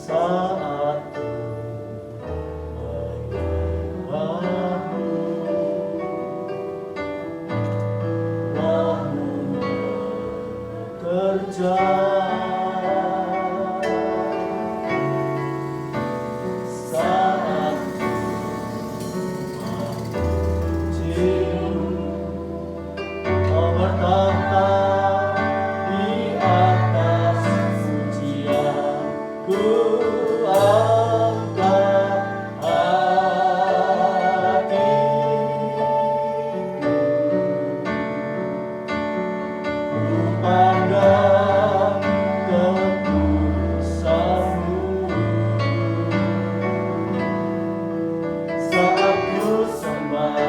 saat menyembahmu, Rohmu bekerja saat memujimu. Kau bertahta di atas pujian, ku angkat hatiku, ku pandang kekudusan-Mu. Saat ku sembah,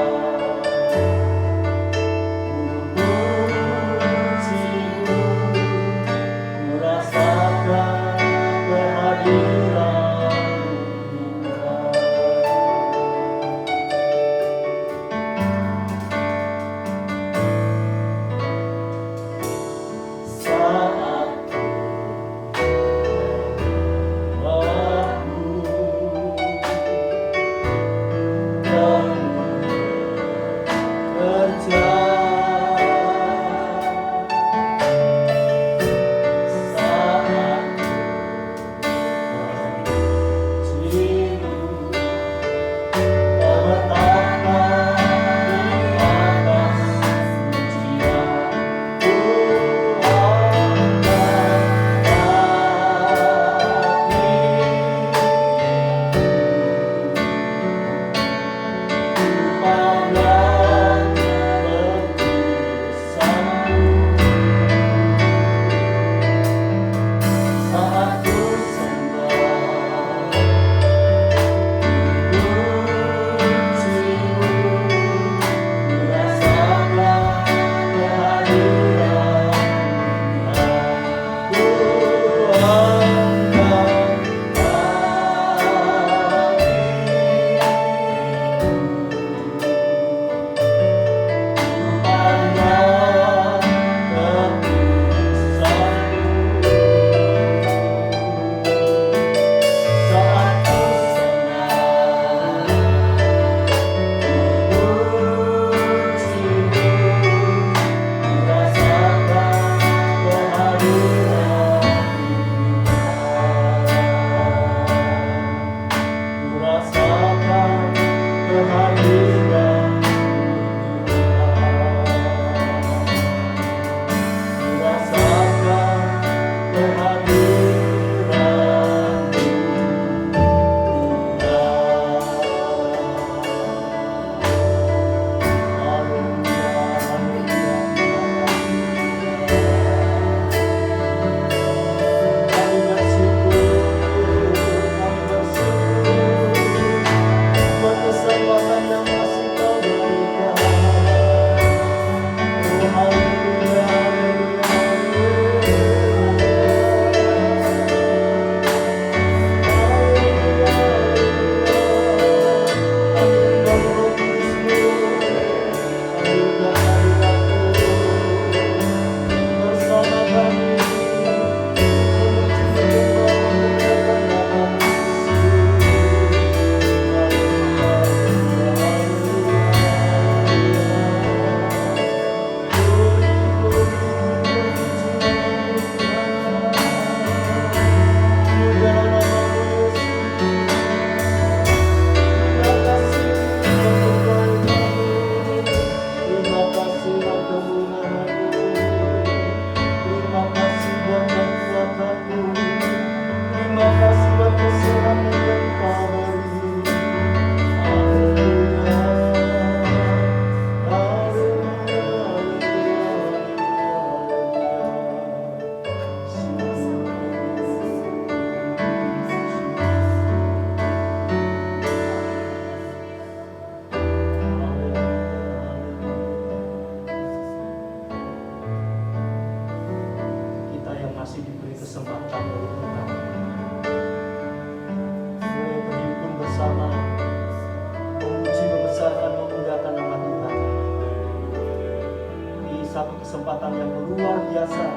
satu kesempatan yang luar biasa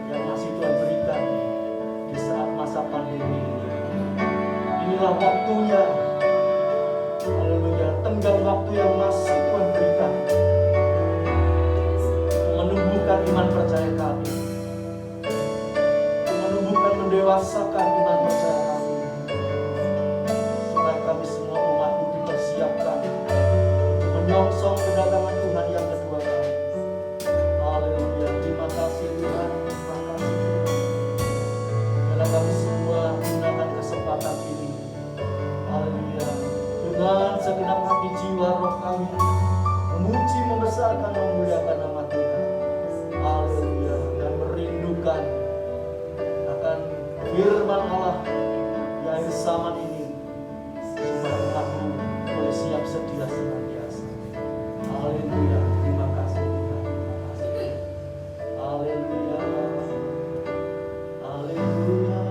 yang masih Tuhan berikan di saat masa pandemi ini. inilah waktunya. Haleluya, tenggang waktu yang masih Tuhan berikan menumbuhkan iman percaya kami, menumbuhkan, mendewasakan iman percaya kami, supaya kami semua umat-Mu dipersiapkan untuk menyongsong kedatangan Tuhan yang kedua kali. Haleluya, terima kasih Tuhan, terima kasih Tuhan. Biarlah kami semua gunakan kesempatan ini, haleluya, dengan segenap hati jiwa roh kami, memuji, membesarkan, memuliakan nama Tuhan. Haleluya, dan merindukan akan firman Allah di akhir zaman ini, supaya umat-Mu boleh siap sedia senantiasa. Haleluya, terima kasih Tuhan, terima kasih. Haleluya, haleluya, haleluya.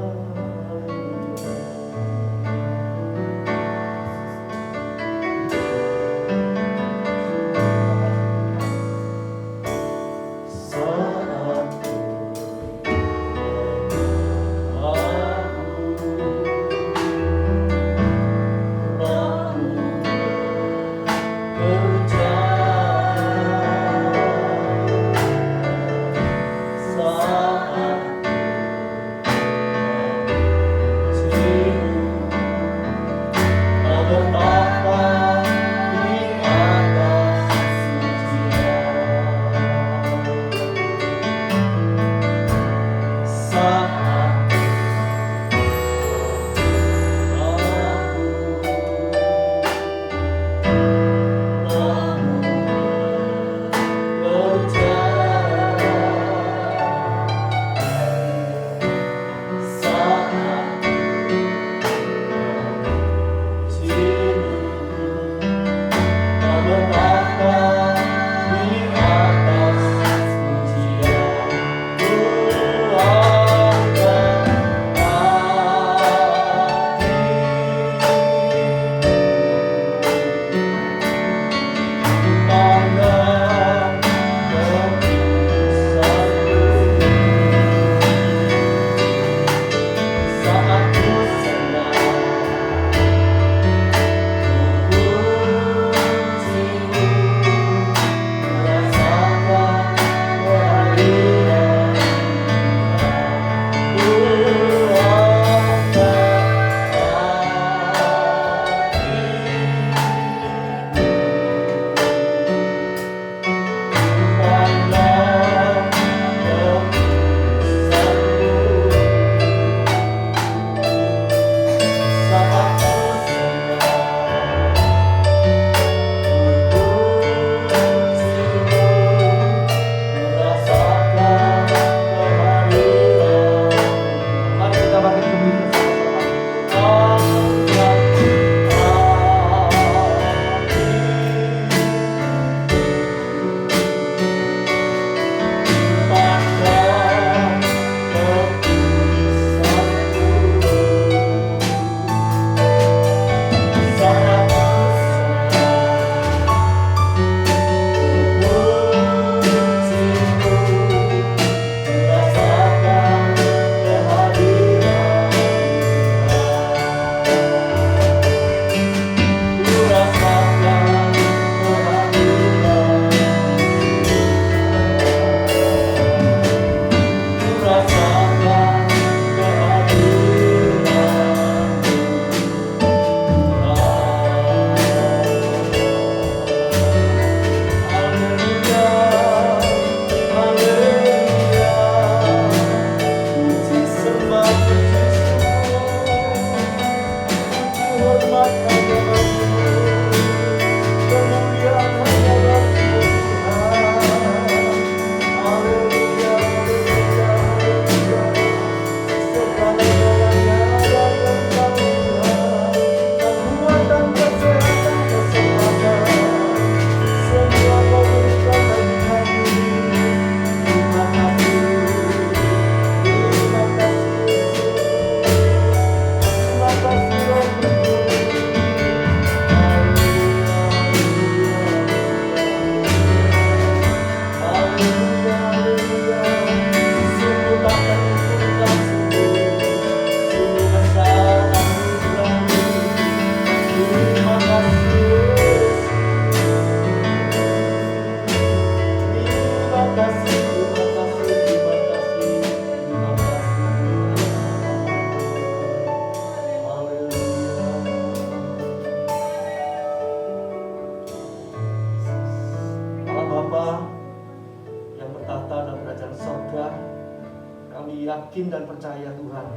yakin dan percaya Tuhan,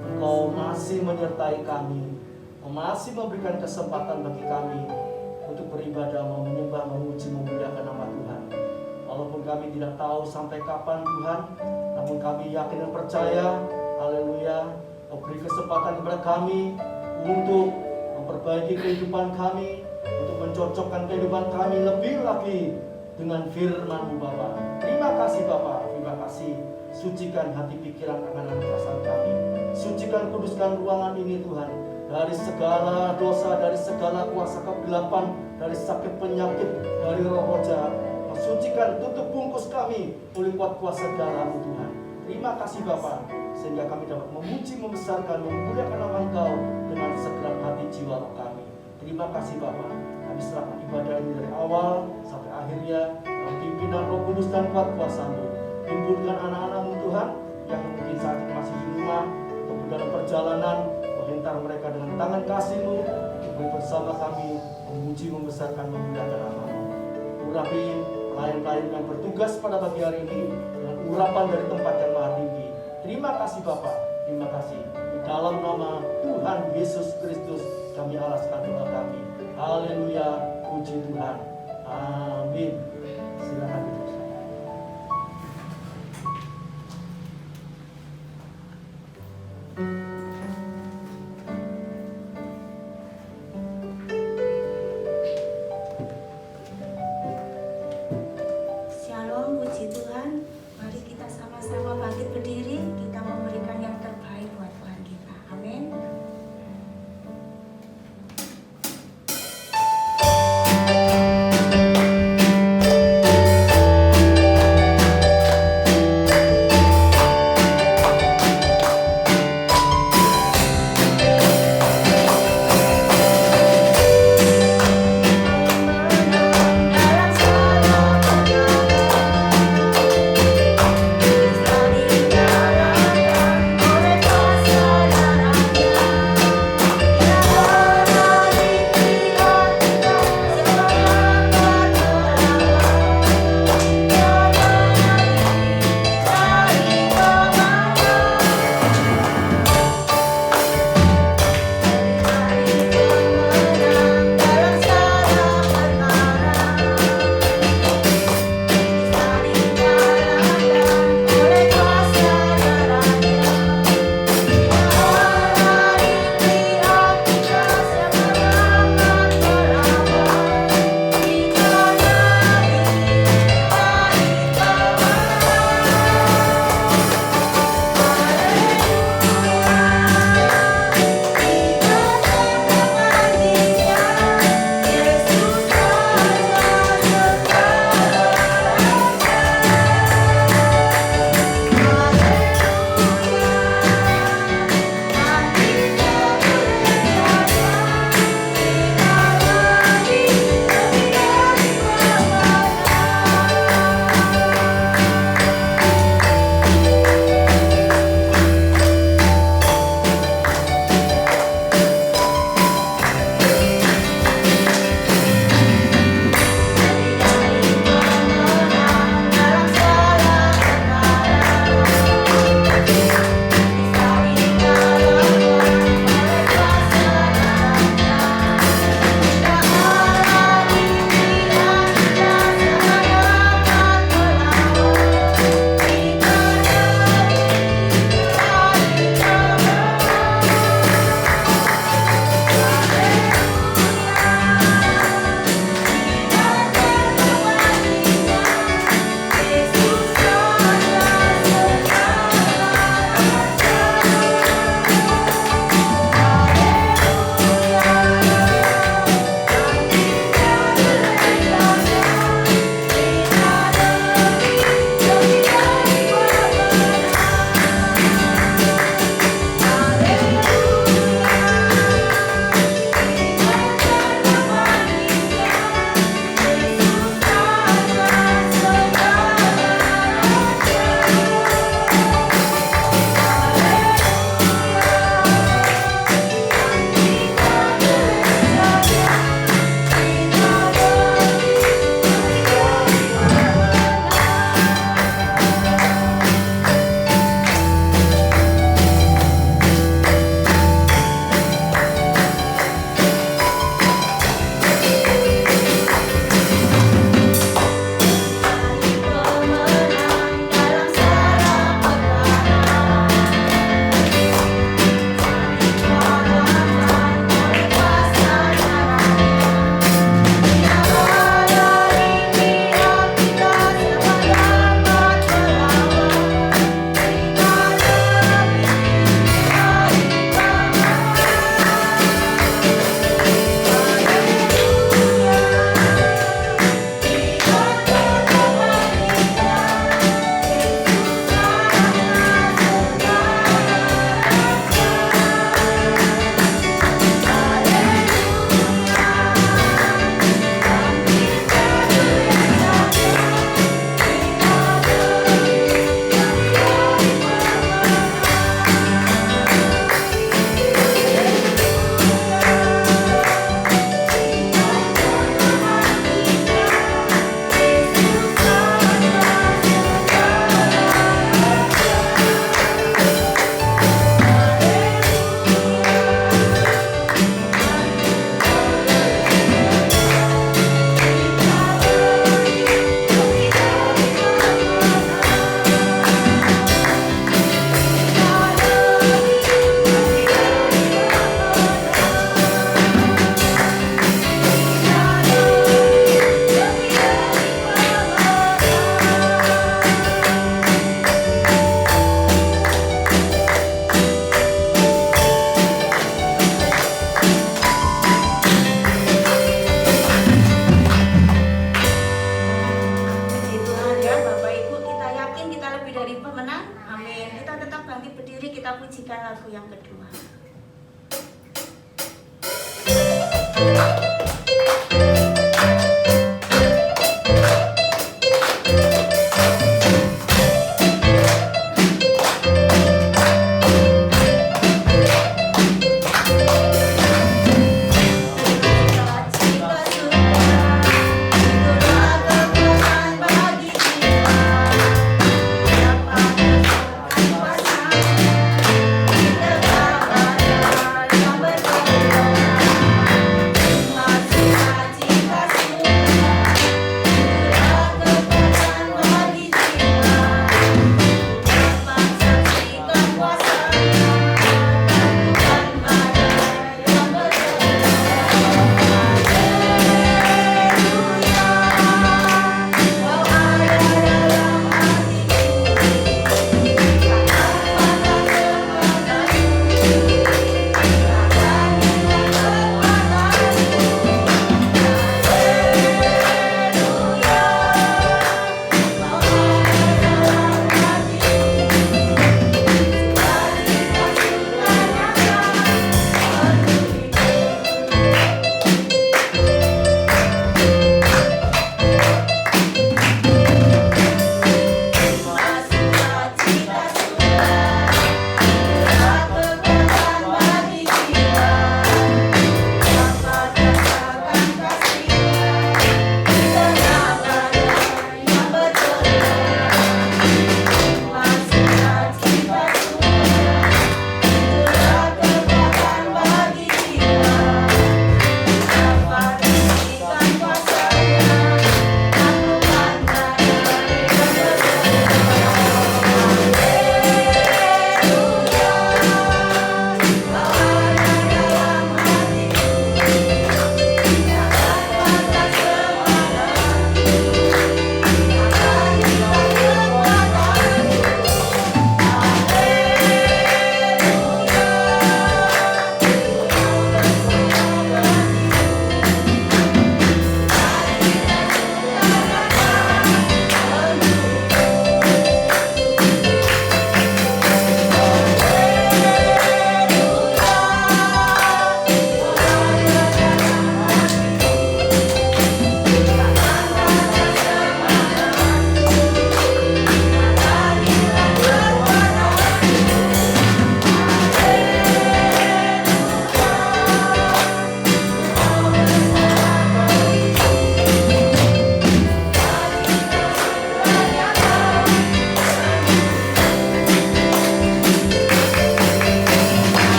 Engkau masih menyertai kami, masih memberikan kesempatan bagi kami untuk beribadah, menyembah, memuji, memuliakan nama Tuhan. Walaupun kami tidak tahu sampai kapan Tuhan, namun kami yakin dan percaya, haleluya, Kau beri kesempatan kepada kami untuk memperbaiki kehidupan kami, untuk mencocokkan kehidupan kami lebih lagi dengan firman-Mu Bapa. Terima kasih Bapa, terima kasih. Sucikan hati, pikiran, tangan, dan perasaan kami. Sucikan, kuduskan ruangan ini Tuhan, dari segala dosa, dari segala kuasa kegelapan, dari sakit penyakit, dari roh jahat. Sucikan, tutup bungkus kami oleh kuat kuasa darah-Mu Tuhan. Terima kasih Bapa, sehingga kami dapat memuji, membesarkan, memuliakan nama Engkau dengan segenap hati jiwa roh kami. Terima kasih Bapa. Kami serahkan ibadah ini dari awal sampai akhirnya dalam pimpinan Roh Kudus dan kuat kuasa-Mu. Himpunkan anak-anak-Mu Tuhan yang mungkin saat ini masih di rumah atau dalam perjalanan, menghentar mereka dengan tangan kasih-Mu untuk bersama kami memuji, membesarkan, memuliakan nama-Mu. Urapi pelayan-pelayan yang bertugas pada pagi hari ini dengan urapan dari tempat yang maha tinggi. Terima kasih Bapa, terima kasih. Di dalam nama Tuhan Yesus Kristus kami alaskan doa kami. Haleluya, puji Tuhan. Amin. Silakan duduk. Shalom, puji Tuhan. Mari kita sama-sama bangkit berdiri. Kita memberikan yang terbaik buat Tuhan kita. Amin.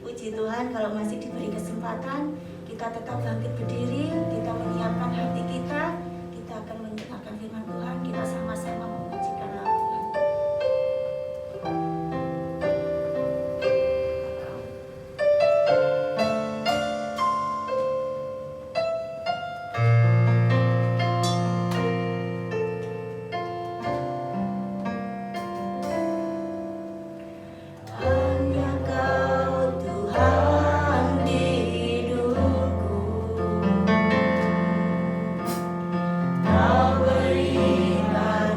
Puji Tuhan, kalau masih diberi kesempatan, kita tetap bangkit berdiri, kita menyiapkan hati kita, kita akan mendengarkan firman Tuhan, kita sama-sama memujikan lagu. Hanya Kau Tuhan di hidupku, Kau berikan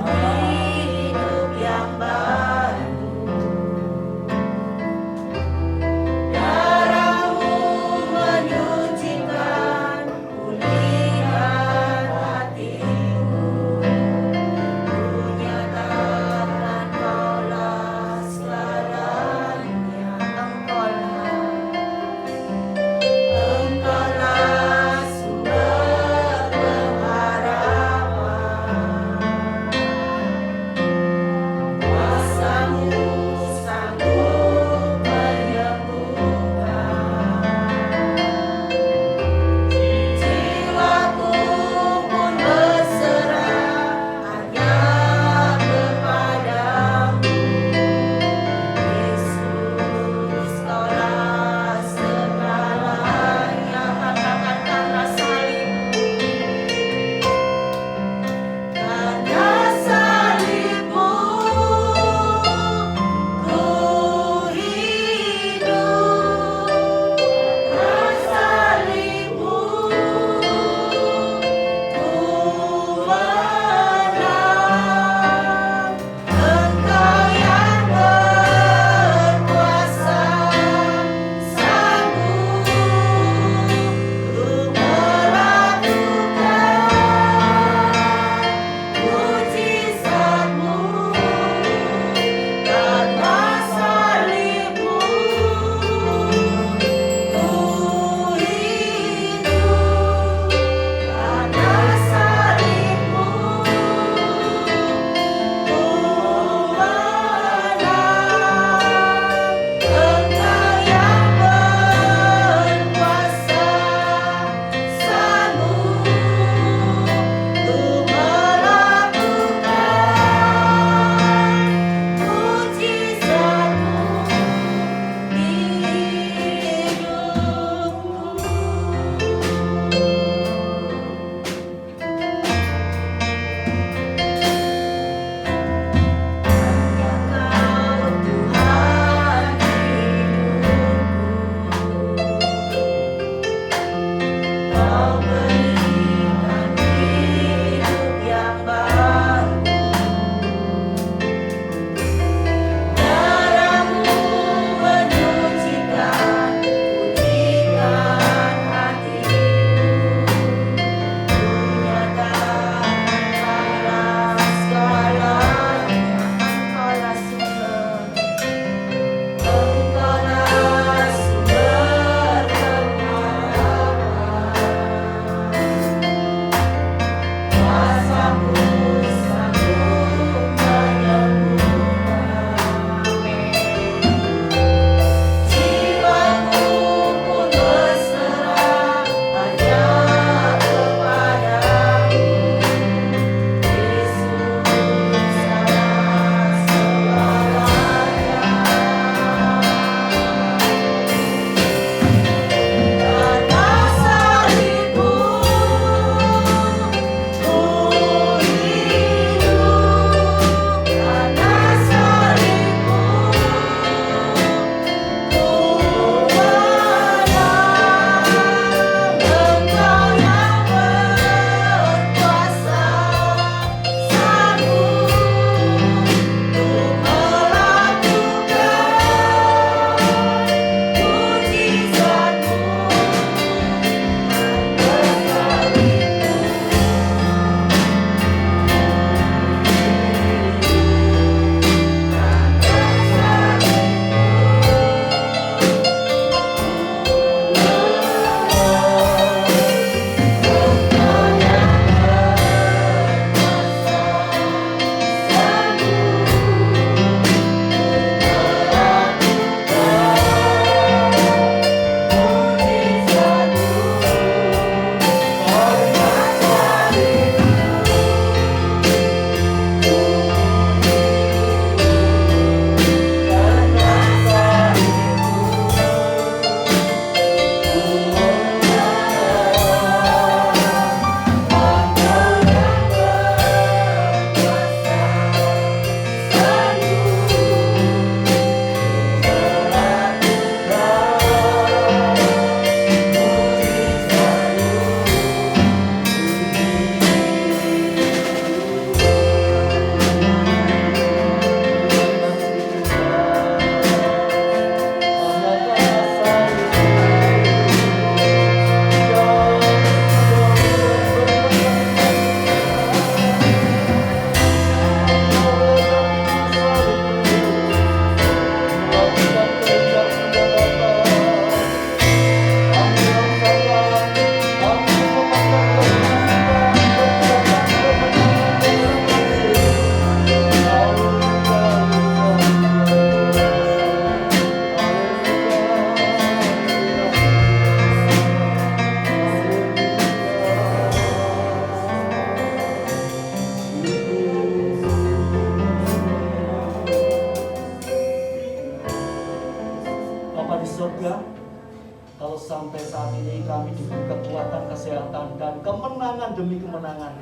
Kalau sampai saat ini kami diberi kekuatan, kesehatan, dan kemenangan demi kemenangan,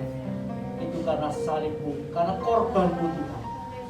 itu karena salib-Mu, karena korban-Mu Tuhan.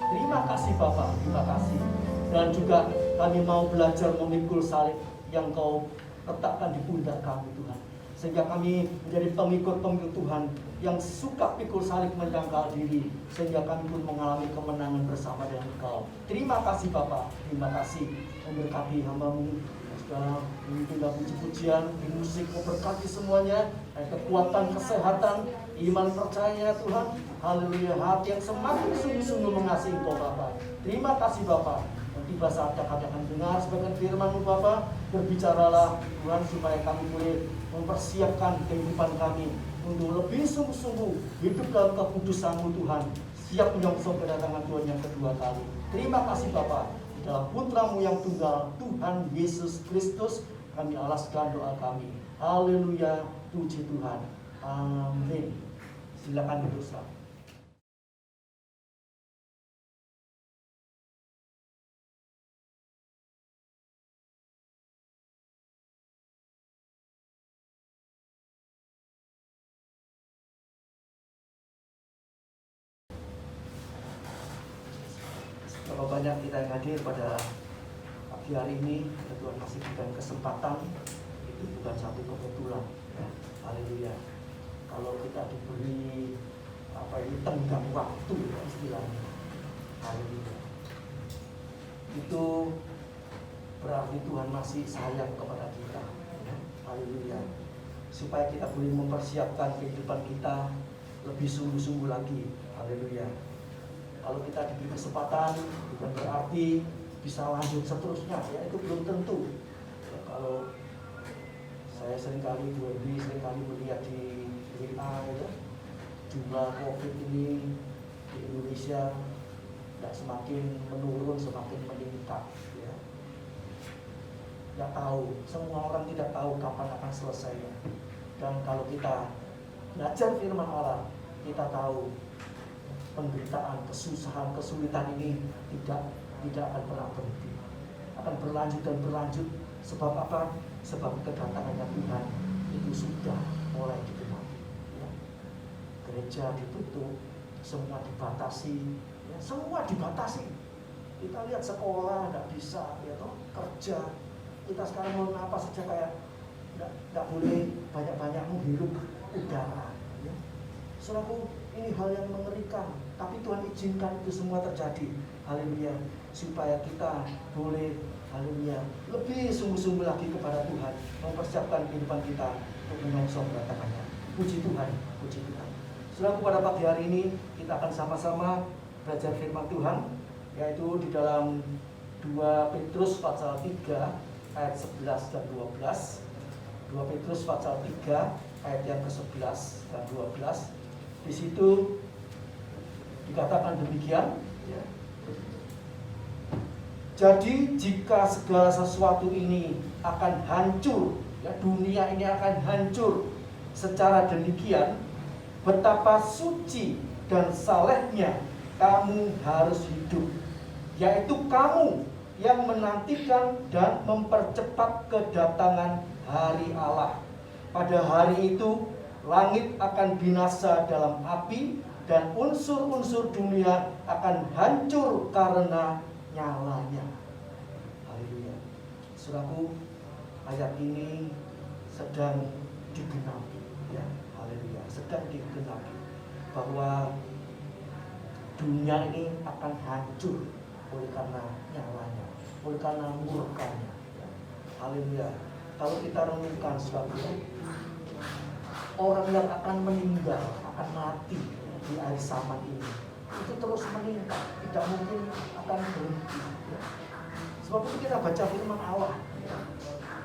Terima kasih Bapak, terima kasih. Dan juga kami mau belajar memikul salib yang Kau letakkan di pundak kami Tuhan. Sehingga kami menjadi pengikut-pengikut Tuhan yang suka pikul salib menyangkal diri. Sehingga kami pun mengalami kemenangan bersama dengan Engkau. Terima kasih Bapak, terima kasih. Memberkati hamba-Mu. Segala memimpin dan puji-pujian di musik, memberkati semuanya, kekuatan, kesehatan, iman percaya Tuhan, haleluya, hati yang semakin sungguh-sungguh mengasihi Engkau Bapa. Terima kasih Bapa. Dan tiba saatnya kami akan dengar sebagian firman-Mu Bapa. Berbicaralah Tuhan supaya kami boleh mempersiapkan kehidupan kami untuk lebih sungguh-sungguh hidup dalam kekudusan-Mu Tuhan, siap menyongsong kedatangan Tuhan yang kedua kali. Terima kasih Bapa. Dalam putra-Mu yang tunggal, Tuhan Yesus Kristus, kami alaskan doa kami. Haleluya, puji Tuhan. Amin. Silakan duduk. Berapa banyak kita yang hadir pada pagi hari ini, Tuhan masih berikan kesempatan, itu bukan satu kebetulan, ya. Haleluya. Kalau kita diberi tenggang waktu, ya, istilahnya, haleluya, itu berarti Tuhan masih sayang kepada kita, ya. Haleluya. Supaya kita boleh mempersiapkan kehidupan kita lebih sungguh-sungguh lagi, haleluya. Kalau kita diberi kesempatan, bukan berarti bisa lanjut seterusnya, ya itu belum tentu. Ya, kalau saya seringkali melihat di WA, ya, jumlah COVID ini di Indonesia tidak semakin menurun, semakin meningkat. Ya. Tidak tahu, semua orang tidak tahu kapan akan selesainya. Dan kalau kita belajar firman Allah, kita tahu penderitaan, kesusahan, kesulitan ini tidak akan pernah berhenti, akan berlanjut dan berlanjut. Sebab apa? Sebab kedatangannya Tuhan itu sudah mulai digenapi, ya. Gereja ditutup, semua dibatasi, ya, semua dibatasi. Kita lihat sekolah tidak bisa, ya toh, kerja. Kita sekarang mau apa saja kayak tidak boleh banyak-banyak menghirup udara, ya. Saudaraku, ini hal yang mengerikan, tapi Tuhan izinkan itu semua terjadi, haleluya, supaya kita boleh, haleluya, lebih sungguh-sungguh lagi kepada Tuhan, mempersiapkan kehidupan kita untuk menyongsong kedatangannya. Puji Tuhan, puji Tuhan. Saudaraku, pada pagi hari ini kita akan sama-sama belajar firman Tuhan, yaitu di dalam 2 Petrus pasal 3 ayat 11 dan 12. 2 Petrus pasal 3 ayat yang ke-11 dan 12. Di situ dikatakan demikian, ya. Jadi jika segala sesuatu ini akan hancur, ya, dunia ini akan hancur secara demikian, betapa suci dan salehnya kamu harus hidup, yaitu kamu yang menantikan dan mempercepat kedatangan hari Allah. Pada hari itu langit akan binasa dalam api dan unsur-unsur dunia akan hancur karena nyalanya. Haleluya. Saudaraku, ayat ini sedang digenapi, ya. Haleluya, sedang digenapi bahwa dunia ini akan hancur oleh karena nyalanya, oleh karena murkanya, ya. Haleluya. Kalau kita renungkan saudara, orang yang akan meninggal, akan mati di akhir zaman ini, itu terus meningkat, tidak mungkin akan berhenti, ya. Sebab itu kita baca firman Allah, ya,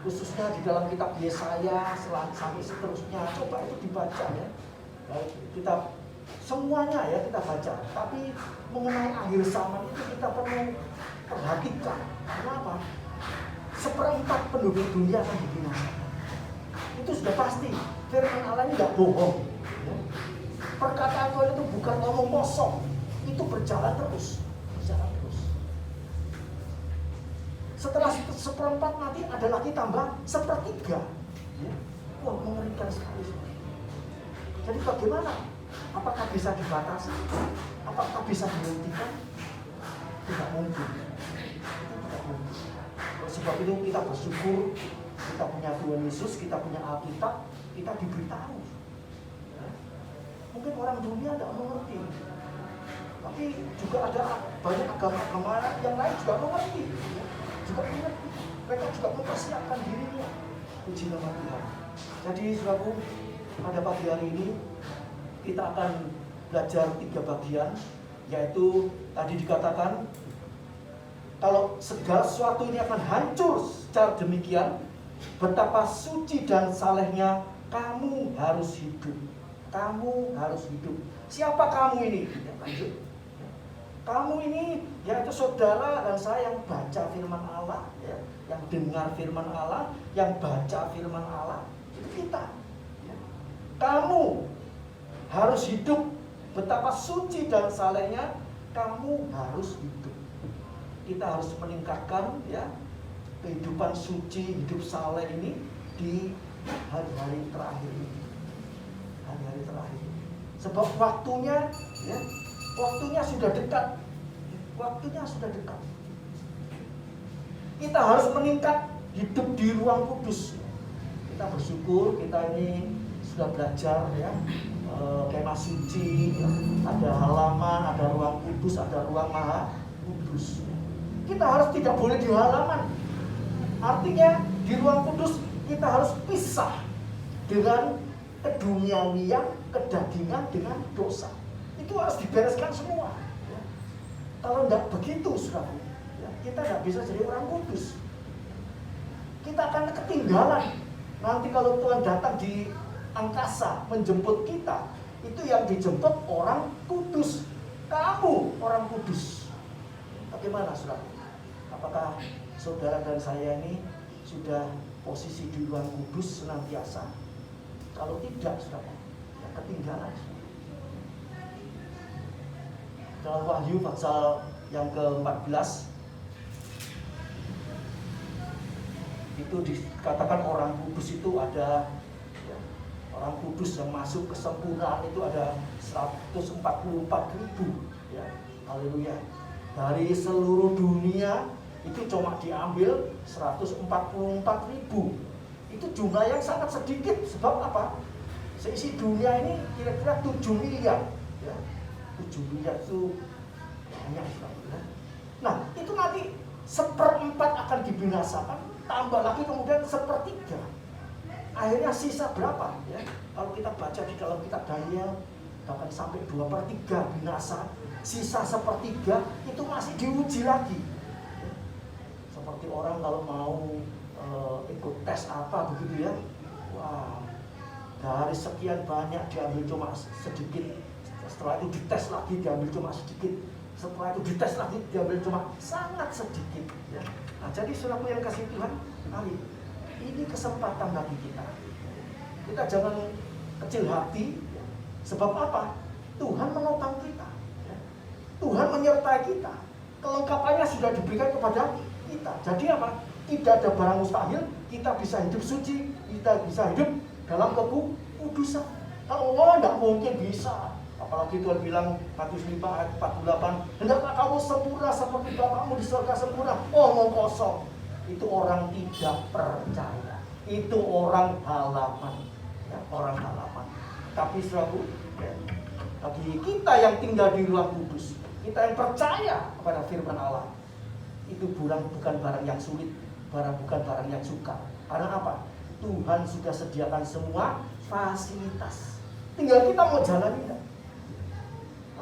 khususnya di dalam kitab Yesaya sampai seterusnya, coba itu dibaca, ya. Kita semuanya, ya, kita baca. Tapi mengenai akhir zaman itu kita perlu perhatikan. Kenapa? 1/4 penduduk dunia akan dibinasakan. Itu sudah pasti. Firman Allah ini tidak bohong, ya. Perkataan Tuhan itu bukan ngomong kosong, itu berjalan terus. Setelah seperempat nanti ada lagi tambah sepertiga. Ya. Wah, mengerikan sekali. Jadi bagaimana? Apakah bisa dibatasi? Apakah bisa dihentikan? Tidak mungkin. Tidak mungkin. Sebab itu kita bersyukur, kita punya Tuhan Yesus, kita punya Alkitab, kita diberitahu. Ya. Mungkin orang dunia tidak mengerti, tapi juga ada banyak agama-agama yang lain juga mengerti, ya. Juga mengerti. Mereka juga mempersiapkan dirinya. Puji nama Tuhan. Jadi saudaraku, pada pagi hari ini kita akan belajar 3 bagian, yaitu tadi dikatakan kalau segala sesuatu ini akan hancur secara demikian, betapa suci dan salehnya kamu harus hidup. Kamu harus hidup. Siapa kamu ini? Ya, lanjut. Kamu ini yaitu saudara dan saya yang baca firman Allah, ya, yang dengar firman Allah, yang baca firman Allah. Itu kita. Ya. Kamu harus hidup. Betapa suci dan salehnya kamu harus hidup. Kita harus meningkatkan, ya, kehidupan suci, hidup saleh ini di hari-hari terakhir ini. Hari-hari terakhir. Sebab waktunya, ya, waktunya sudah dekat. Waktunya sudah dekat. Kita harus meningkat hidup di ruang kudus. Kita bersyukur kita ini sudah belajar, ya, kemah suci, ya. Ada halaman, ada ruang kudus, ada ruang maha kudus. Kita harus tidak boleh di halaman. Artinya di ruang kudus kita harus pisah dengan keduniawian, kedagingan dengan dosa. Itu harus dibereskan semua. Ya. Kalau tidak begitu, saudara, ya, kita tidak bisa jadi orang kudus. Kita akan ketinggalan. Nanti kalau Tuhan datang di angkasa menjemput kita, itu yang dijemput orang kudus. Kamu orang kudus. Bagaimana, saudara? Apakah saudara dan saya ini sudah posisi di ruang kudus senantiasa? Kalau tidak, saudara, ya ketinggalan. Dalam Wahyu pasal yang ke-14 itu dikatakan orang kudus itu ada, ya, orang kudus yang masuk kesempurnaan itu ada 144.000, ya. Haleluya. Dari seluruh dunia itu cuma diambil 144.000. Itu jumlah yang sangat sedikit. Sebab apa? Seisi dunia ini kira-kira 7 miliar, ya. 7 miliar itu banyak, ya. Nah, itu nanti 1/4 akan dibinasakan, tambah lagi kemudian 1/3. Akhirnya sisa berapa, ya? Kalau kita baca di dalam kitab Daniel, bahkan sampai 2/3 binasa, sisa 1/3 itu masih diuji lagi. Seperti orang kalau mau ikut tes apa begitu, ya. Wah, dari sekian banyak diambil cuma sedikit. Setelah itu dites lagi diambil cuma sedikit. Setelah itu dites lagi diambil cuma sangat sedikit, ya. Nah, jadi saudaraku yang kasih Tuhan, mari, ini kesempatan bagi kita. Kita jangan kecil hati, ya. Sebab apa? Tuhan menopang kita, ya. Tuhan menyertai kita. Kelengkapannya sudah diberikan kepada kita. Jadi apa? Tidak ada barang mustahil. Kita bisa hidup suci, kita bisa hidup dalam kekudusan. Kalau Allah tidak mungkin bisa. Apalagi Tuhan bilang Matius 5 ayat 48, hendaklah kamu sempurna seperti Bapakmu di surga sempurna. Omong kosong. Itu orang tidak percaya. Itu orang halaman, ya, orang halaman. Tapi saudaraku, ya, bagi kita yang tinggal di ruang kudus, kita yang percaya kepada firman Allah, itu bukan barang yang sulit, bukan barang yang sukar. Karena apa? Tuhan sudah sediakan semua fasilitas. Tinggal kita mau jalani enggak?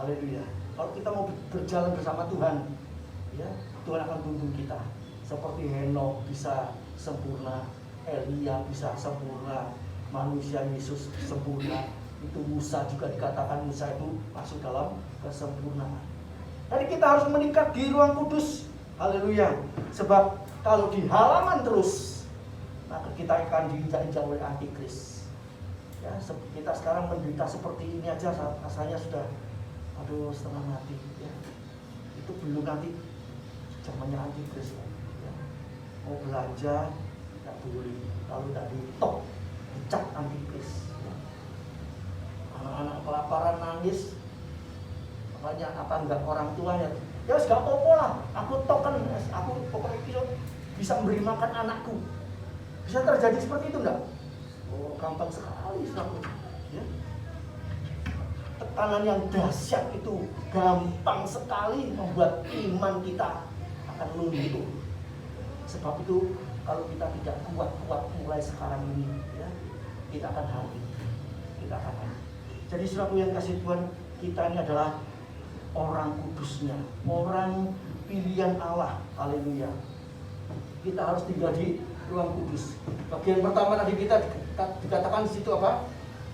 Haleluya. Kalau kita mau berjalan bersama Tuhan, ya, Tuhan akan tuntun kita. Seperti Henokh bisa sempurna, Elia bisa sempurna, manusia Yesus sempurna. Itu Musa juga dikatakan Musa itu masuk dalam kesempurnaan. Jadi kita harus meningkat di ruang kudus. Haleluya. Sebab kalau di halaman terus, maka kita akan diinjak-injak oleh antikris. Ya, kita sekarang menderita seperti ini aja rasanya sudah, aduh, setengah mati, ya. Itu belum nanti zamannya antikris, ya. mau belanja nggak boleh, lalu tadi tok dicap antikris. Anak-anak kelaparan nangis, makanya apa enggak orang tuanya, ya gak apa-apa lah, aku token, aku pokoknya bisa memberi makan anakku. Bisa terjadi seperti itu enggak? Oh, gampang sekali ya. Tekanan yang dahsyat itu gampang sekali membuat iman kita akan luntur. Sebab itu kalau kita tidak kuat mulai sekarang ini, ya, kita akan hancur. Jadi saudaraku yang kasih Tuhan, kita ini adalah orang kudusnya, orang pilihan Allah. Haleluya. Kita harus tinggal di ruang kudus. Bagian pertama tadi kita dikatakan di situ apa?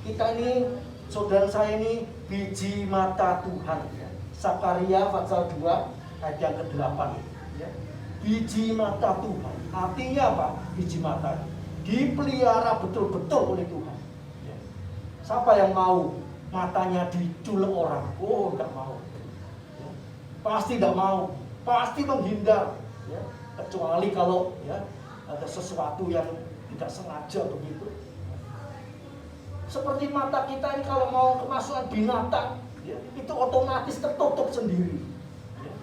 Kita ini, saudara saya ini biji mata Tuhan. Ya. Sakaria pasal 2 ayat yang ke-8. Ya. Biji mata Tuhan. Artinya apa? Biji mata dipelihara betul-betul oleh Tuhan. Ya. Siapa yang mau matanya diculek orang? Oh, enggak mau. Ya. Pasti enggak mau. Pasti menghindar. Ya. Kecuali kalau ya ada sesuatu yang tidak sengaja begitu. Seperti mata kita ini kalau mau kemasukan binatang, ya, itu otomatis tertutup sendiri. Ya.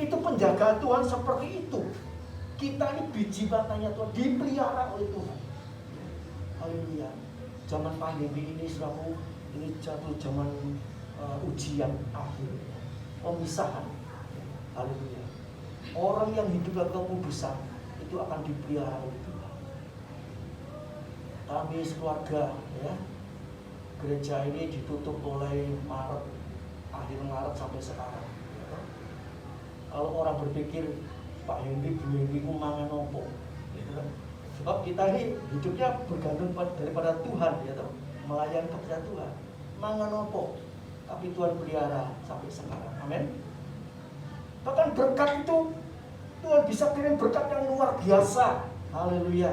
Itu penjagaan Tuhan seperti itu. Kita ini biji matanya Tuhan, dipelihara oleh Tuhan. Haleluya. Zaman pandemi ini, saudaraku, ini jatuh zaman ujian akhir, pemisahan. Haleluya. Orang yang hidup dalam kekudusan itu akan dipelihara oleh Tuhan. Kami sekeluarga, ya, gereja ini ditutup mulai Maret, akhir Maret sampai sekarang. Ya. Kalau orang berpikir Pak Henry, Bu Henry ku mangan opo, gitu. Sebab kita ini hidupnya bergantung daripada Tuhan, ya, melayani kepada Tuhan. Mangan opo, tapi Tuhan pelihara sampai sekarang. Amin. Bahkan berkat itu Tuhan bisa kirim berkat yang luar biasa. Haleluya.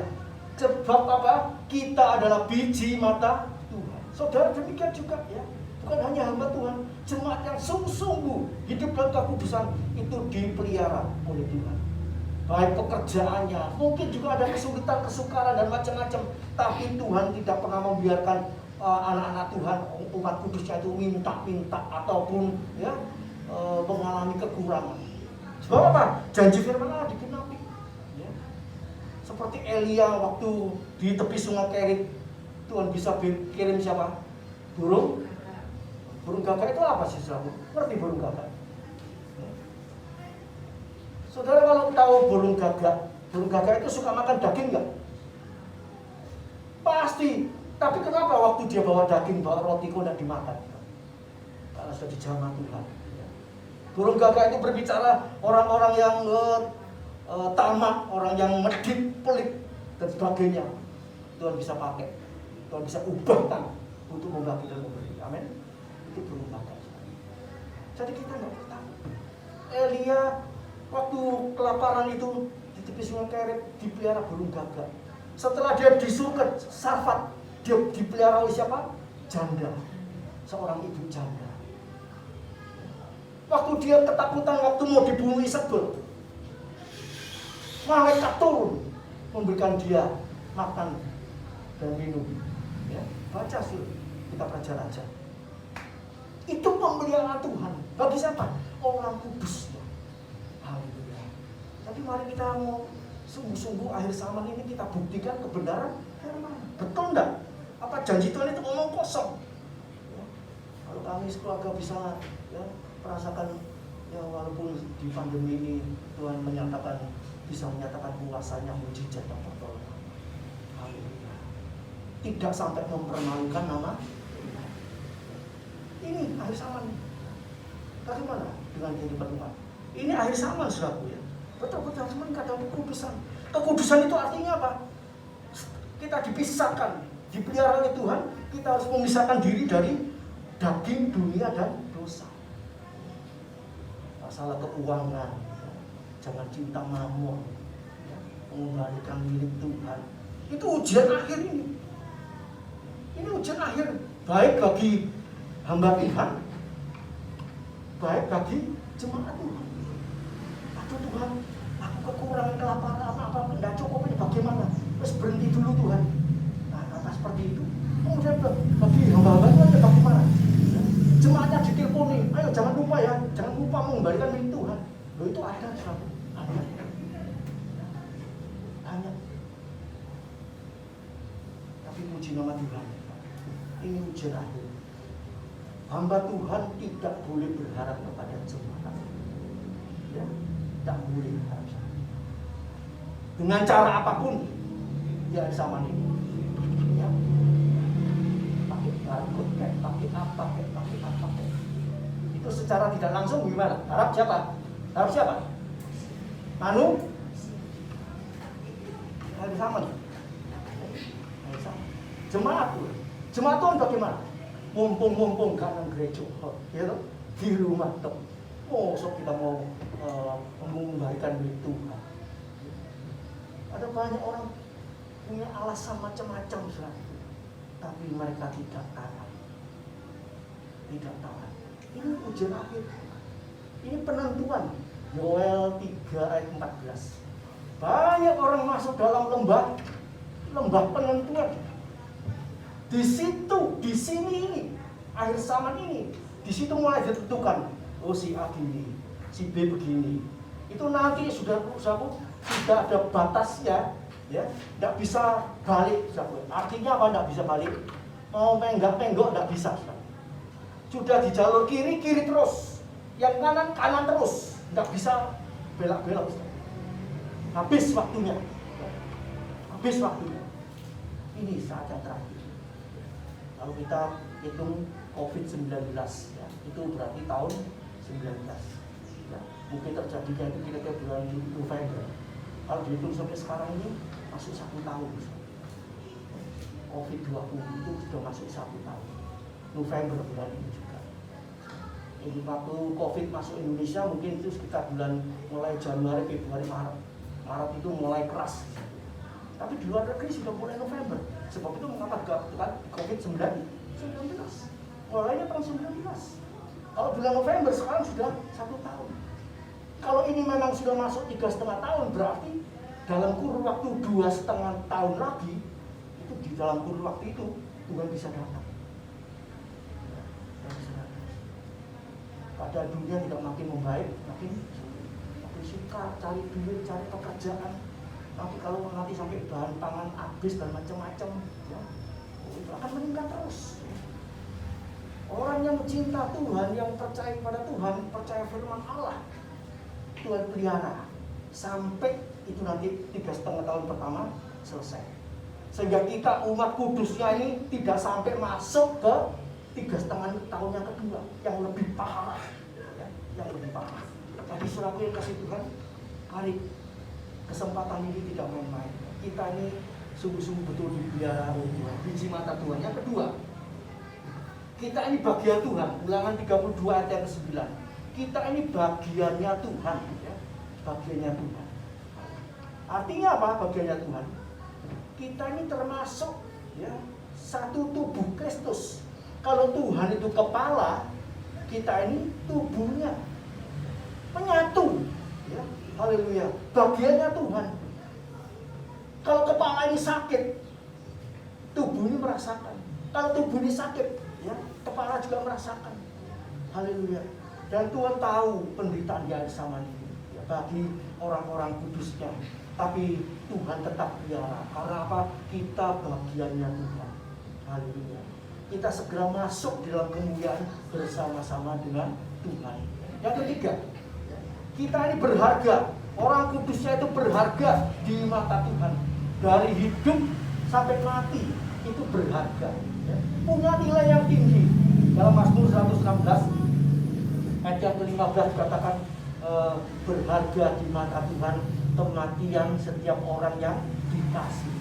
Sebab apa? Kita adalah biji mata Tuhan. Saudara demikian juga, ya. Bukan hanya hamba Tuhan, jemaat yang sungguh-sungguh hidup dalam kekudusan itu dipelihara oleh Tuhan. Baik pekerjaannya, mungkin juga ada kesulitan, kesukaran dan macam-macam, tapi Tuhan tidak pernah membiarkan anak-anak Tuhan, umat kudusnya itu minta-minta ataupun ya mengalami kekurangan. Sebab apa? Janji firman Allah digenapi. Ya. Seperti Elia waktu di tepi sungai Kerit, Tuhan bisa kirim siapa? Burung gagak itu apa sih, saudara? Ngerti burung gagak? Ya. Saudara kalau tahu burung gagak itu suka makan daging nggak? Pasti. Tapi kenapa waktu dia bawa daging, bawa roti kok tidak dimakan? Karena sudah dijamah Tuhan. Burung gagak itu berbicara orang-orang yang tamak, orang yang medit, pelit, dan sebagainya. Tuhan bisa pakai, Tuhan bisa ubahkan untuk membagi dan memberi. Amin. Itu burung gagak. Jadi kita nggak perlu tahu. Elia waktu kelaparan itu di tepi sungai Kerit dipelihara burung gagak. Setelah dia disuruh ke Sarfat, dia dipelihara oleh siapa? Janda, seorang ibu janda. Waktu dia ketakutan waktu mau dibunuh Isabel, malaikat turun memberikan dia makan dan minum. Ya, baca sih kitab Raja-Raja. Itu pemeliharaan Tuhan bagi siapa? Orang kudus. Haleluya. Tapi mari kita mau sungguh-sungguh akhir zaman ini kita buktikan kebenaran firman. Betul enggak? Apa janji Tuhan itu ngomong kosong? Ya. Kalau kami sekeluarga bisa ya merasakan ya walaupun di pandemi ini Tuhan bisa menyatakan kuasanya, mujizat dan pertolongan. Haleluya. Tidak sampai mempermalukan nama Tuhan. Ini akhir zaman. Bagaimana dengan kehidupan umat? Ini akhir zaman, saudaraku, ya. Betul-betul cuma kadang kekudusan. Kekudusan itu artinya apa? Kita dipisahkan, dipelihara oleh Tuhan. Kita harus memisahkan diri dari daging, dunia dan dosa. Masalah keuangan, jangan cinta mamon, mengembalikan milik Tuhan. Itu ujian akhir ini. Ini ujian akhir, baik bagi hamba Tuhan, baik bagi jemaat Tuhan. Aduh Tuhan, aku kekurangan kelaparan, apa enggak cukup ini bagaimana? Terus berhenti dulu Tuhan. Nah, kata seperti itu. Kemudian bagi hamba-hamba itu ada bagaimana? Jemaatnya diteleponi, ayo jangan lupa ya, jangan lupa mengembalikan milik Tuhan. Loh itu ada satu, ada. Banyak. Tapi puji nama Tuhan. Ini ujian akhir. Hamba Tuhan tidak boleh berharap kepada jemaat. Ya, tidak boleh berharap. Dengan cara apapun, ya sama ini. Ya. Pakai barcode, pakai apa. Itu secara tidak langsung gimana? Harap siapa? Harap siapa? Manu? Harus sama. Jemaat tuh. Jemaat Tuhan bagaimana? Mumpung kanan gereja, ya, di rumah tuh. Sok kita mau mengembalikan milik Tuhan. Ada banyak orang punya alasan macam-macam, tapi mereka tidak taat. Tidak taat. Ini ujian akhir. Ini penentuan. Yoel 3 ayat 14. Banyak orang masuk dalam lembah penentuan. Di situ, di sini ini, akhir zaman ini, di situ mulai ditentukan. Oh si A gini, si B begini. Itu nanti sudah ada batasnya, ya, tidak bisa balik. Artinya apa? Tidak bisa balik. Mau menggak-menggok tidak bisa. Sudah di jalur kiri terus, yang kanan terus, tidak bisa belak-belok. Habis waktunya. Ini saat yang terakhir. Kalau kita hitung COVID-19, ya, itu berarti tahun 19. Ya, mungkin terjadinya itu kira-kira bulan November. Kalau dihitung sampai sekarang ini masuk 1 tahun. COVID-20 itu sudah masuk 1 tahun. November bulan ini juga. Jadi waktu COVID masuk Indonesia mungkin itu sekitar bulan mulai Januari, Februari, Maret. Maret itu mulai keras. Tapi di luar negeri sudah mulai November. Sebab itu mengapa COVID-19? Mulainya tahun 19. Kalau bulan November sekarang sudah 1 tahun. Kalau ini memang sudah masuk 3,5 tahun, berarti dalam kurun waktu 2,5 tahun lagi, itu di dalam kurun waktu itu Tuhan bisa datang. Pada dunia tidak makin membaik, makin suka cari duit, cari pekerjaan. Nanti kalau nanti sampai bahan pangan habis dan macam-macam, ya, itu akan meningkat terus. Orang yang cinta Tuhan, yang percaya pada Tuhan, percaya firman Allah, Tuhan pelihara sampai itu nanti 3,5 tahun pertama selesai. Sehingga kita umat kudusnya ini tidak sampai masuk ke 3,5 tahun yang kedua, yang lebih parah, ya, yang lebih parah. Jadi selaku yang kasih Tuhan, mari kesempatan ini tidak main-main. Kita ini sungguh-sungguh betul dipelihara oleh Tuhan, biji mata Tuhan. Yang kedua, kita ini bagian Tuhan. Ulangan 32 ayat yang ke-9. Kita ini bagiannya Tuhan, ya. Bagiannya Tuhan. Artinya apa bagiannya Tuhan? Kita ini termasuk, ya, satu tubuh Kristus. Kalau Tuhan itu kepala, kita ini tubuhnya. Menyatu, ya. Haleluya. Bagiannya Tuhan. Kalau kepala ini sakit, tubuh ini merasakan. Kalau tubuh ini sakit, ya, kepala juga merasakan. Haleluya. Dan Tuhan tahu penderitaan di akhir zaman ini, ya, bagi orang-orang kudusnya. Tapi Tuhan tetap pelihara. Karena apa? Kita bagiannya Tuhan. Haleluya. Kita segera masuk di dalam kemuliaan bersama-sama dengan Tuhan. Yang ketiga, kita ini berharga. Orang kudusnya itu berharga di mata Tuhan. Dari hidup sampai mati itu berharga, ya. Punya nilai yang tinggi. Dalam Mazmur 116 ayat yang ke-15 dikatakan berharga di mata Tuhan kematian setiap orang yang dikasih.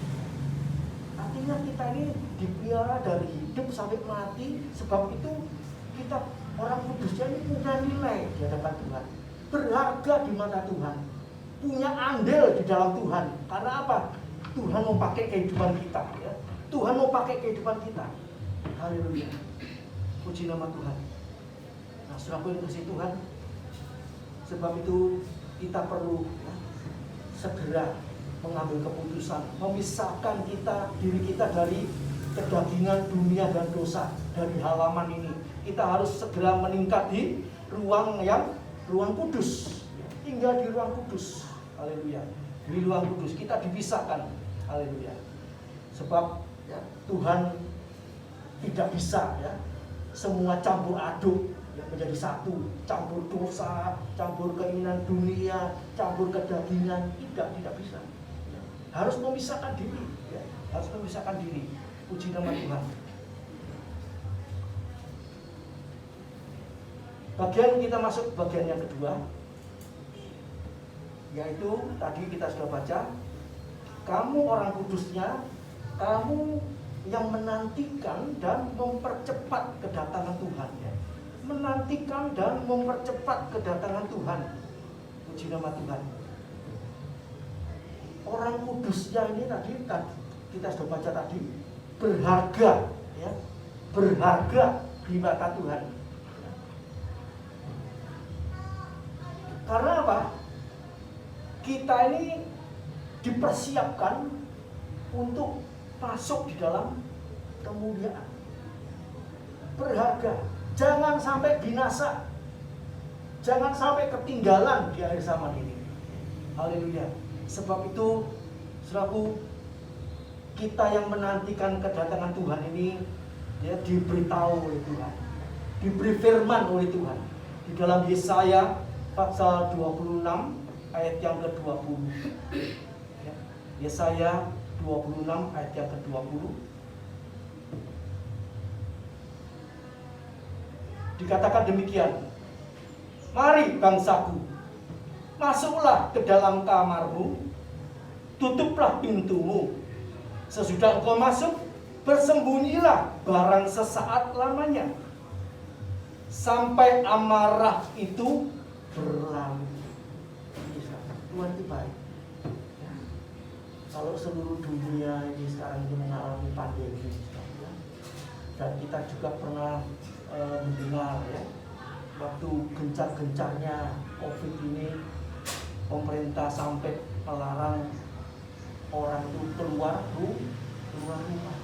Artinya kita ini dipelihara dari hidup sampai mati. Sebab itu kita orang kudusnya ini punya nilai di hadapan Tuhan, berharga di mata Tuhan, punya andil di dalam Tuhan. Karena apa? Tuhan mau pakai kehidupan kita, ya. Tuhan mau pakai kehidupan kita. Haleluya. Puji nama Tuhan. Nah, saudaraku yang kasih Tuhan, sebab itu kita perlu, ya, segera mengambil keputusan, memisahkan diri kita dari kedagingan, dunia dan dosa dari halaman ini. Kita harus segera meningkat di ruang kudus, tinggal di ruang kudus. Haleluya. Di ruang kudus kita dipisahkan. Haleluya. Sebab ya, Tuhan tidak bisa ya semua campur aduk ya, menjadi satu, campur dosa, campur keinginan dunia, campur kedagingan, tidak bisa. Ya. Harus memisahkan diri, ya. Harus memisahkan diri. Puji nama Tuhan. Kita masuk bagian yang kedua, yaitu tadi kita sudah baca, kamu orang kudusnya, kamu yang menantikan dan mempercepat kedatangan Tuhan, ya. Menantikan dan mempercepat kedatangan Tuhan. Puji nama Tuhan. Orang kudusnya ini tadi kita sudah baca tadi, berharga, ya, berharga di mata Tuhan. Karena apa? Kita ini dipersiapkan untuk masuk di dalam kemuliaan. Berharga. Jangan sampai binasa. Jangan sampai ketinggalan di akhir zaman ini. Haleluya. Sebab itu, saudaraku, kita yang menantikan kedatangan Tuhan ini ya diberitahu oleh Tuhan. Diberi firman oleh Tuhan. Di dalam Yesaya pasal 26 ayat yang ke-20. Ya. Yesaya 26 ayat yang ke-20. Dikatakan demikian. Mari bangsaku, masuklah ke dalam kamarmu, tutuplah pintumu. Sesudah engkau masuk, bersembunyilah barang sesaat lamanya, sampai amarah itu berlalu. Tuhan itu baik. Ya. Kalau seluruh dunia ini sekarang ini mengalami pandemi, ya. Dan kita juga pernah mendengar ya, waktu gencar-gencarnya COVID ini, pemerintah sampai melarang orang itu keluar rumah,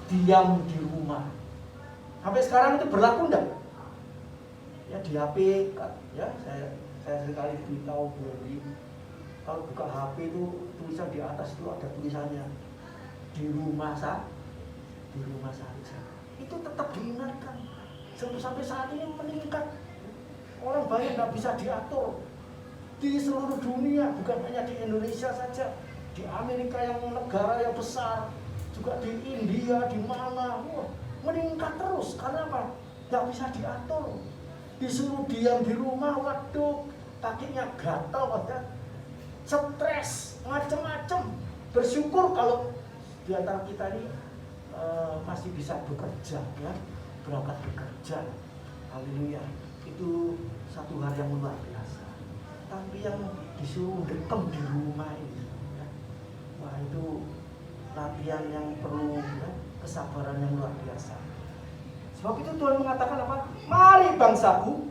diam di rumah. Sampai sekarang itu berlaku enggak? Ya di HP, ya saya sekali beritahu Budi, kalau buka HP itu tulisan di atas itu ada tulisannya di rumah saja. Itu tetap diingatkan. Sampai saat ini meningkat. Orang banyak nggak bisa diatur di seluruh dunia, bukan hanya di Indonesia saja, di Amerika yang negara yang besar, juga di India, di mana, meningkat terus. Karena apa? Nggak bisa diatur. Disuruh diam di rumah, waduh, kakinya gatal, ya. Stres, macam-macam. Bersyukur kalau di antara kita ini masih bisa bekerja, ya, berangkat bekerja. Haleluya. Itu satu hal yang luar biasa. Tapi yang disuruh dekem di rumah ini, ya, wah itu latihan yang perlu, ya, kesabaran yang luar biasa. Sebab itu Tuhan mengatakan apa? Mari bangsaku,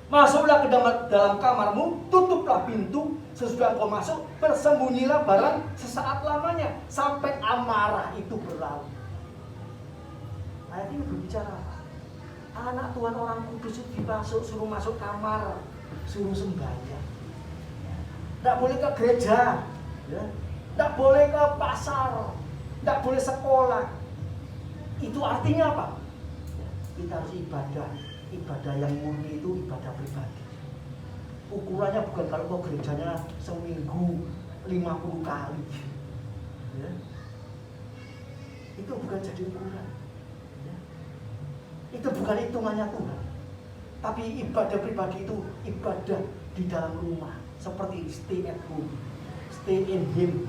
masuklah ke dalam kamarmu, tutuplah pintu. Sesudah engkau masuk, bersembunyilah barang sesaat lamanya, sampai amarah itu berlalu. Ayat ini berbicara apa? Anak Tuhan orang kudus itu suruh masuk kamar, suruh sembahyang. Tidak boleh ke gereja, ya. Tidak boleh ke pasar, tidak boleh sekolah. Itu artinya apa? Kita harus ibadah yang murni itu ibadah pribadi. Ukurannya bukan kalau kau gerejanya seminggu 50 kali, ya. Itu bukan jadi ukuran, ya. Itu bukan hitungannya Tuhan. Tapi ibadah pribadi itu ibadah di dalam rumah, seperti stay at home, stay in Him,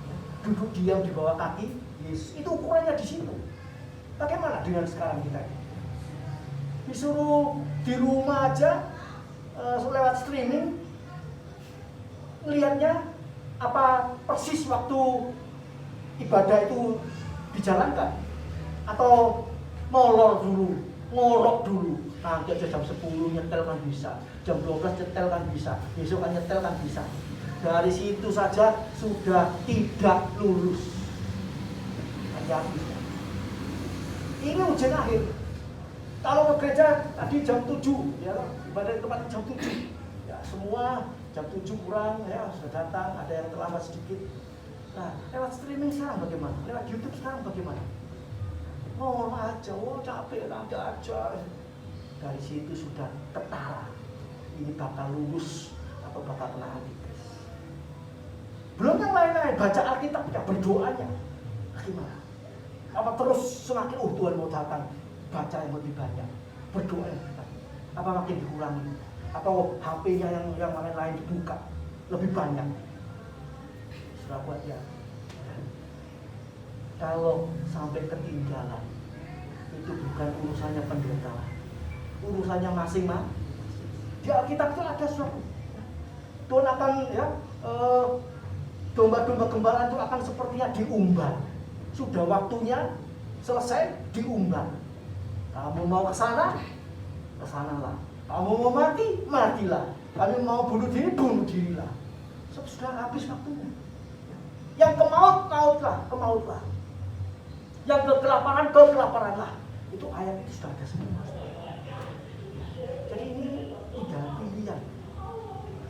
ya. Duduk diam di bawah kaki Yesus. Itu ukurannya di situ. Bagaimana dengan sekarang kita? Disuruh di rumah aja, lewat streaming, melihatnya apa persis waktu ibadah itu dijalankan, atau molor dulu, ngorok dulu. Nanti aja jam 10 nyetel kan bisa, jam 12 nyetel kan bisa, besok kan nyetel kan bisa. Dari situ saja sudah tidak lulus. Hati-hati. Ini ujian akhir. Kalau ke gereja tadi jam 7, ya, ibadah di tempat jam 7. Ya, semua jam 7 kurang ya sudah datang, ada yang terlambat sedikit. Nah, lewat streaming sekarang bagaimana? Lewat YouTube sekarang bagaimana? Mau aja, capek nanti aja. Dari situ sudah ketara. Ini bakal lulus atau bakal kena antikris. Belum yang lain-lain, baca Alkitab, ya berdoanya. Gimana? Apa terus semakin Tuhan mau datang, baca yang lebih banyak, berdoa yang lebih banyak. Apa makin dikurangi? Atau HP-nya yang lain-lain dibuka lebih banyak? Sudah buat ya. Kalau sampai ketinggalan, itu bukan urusannya pendeta, urusannya masing-masing. Di Alkitab itu ada suatu Tuhan akan ya domba-domba gembala itu akan sepertinya diumbar. Sudah waktunya selesai diumbar. Kamu mau ke sana, ke sanalah. Kamu mau mati, matilah. Kamu mau bunuh diri, bunuh dirilah. Sudah habis waktunya. Yang ke maut, mautlah, ke mautlah. Yang ke kelaparan, ke kelaparanlah. Itu ayat itu sudah ada semua. Jadi ini tidak pilihan.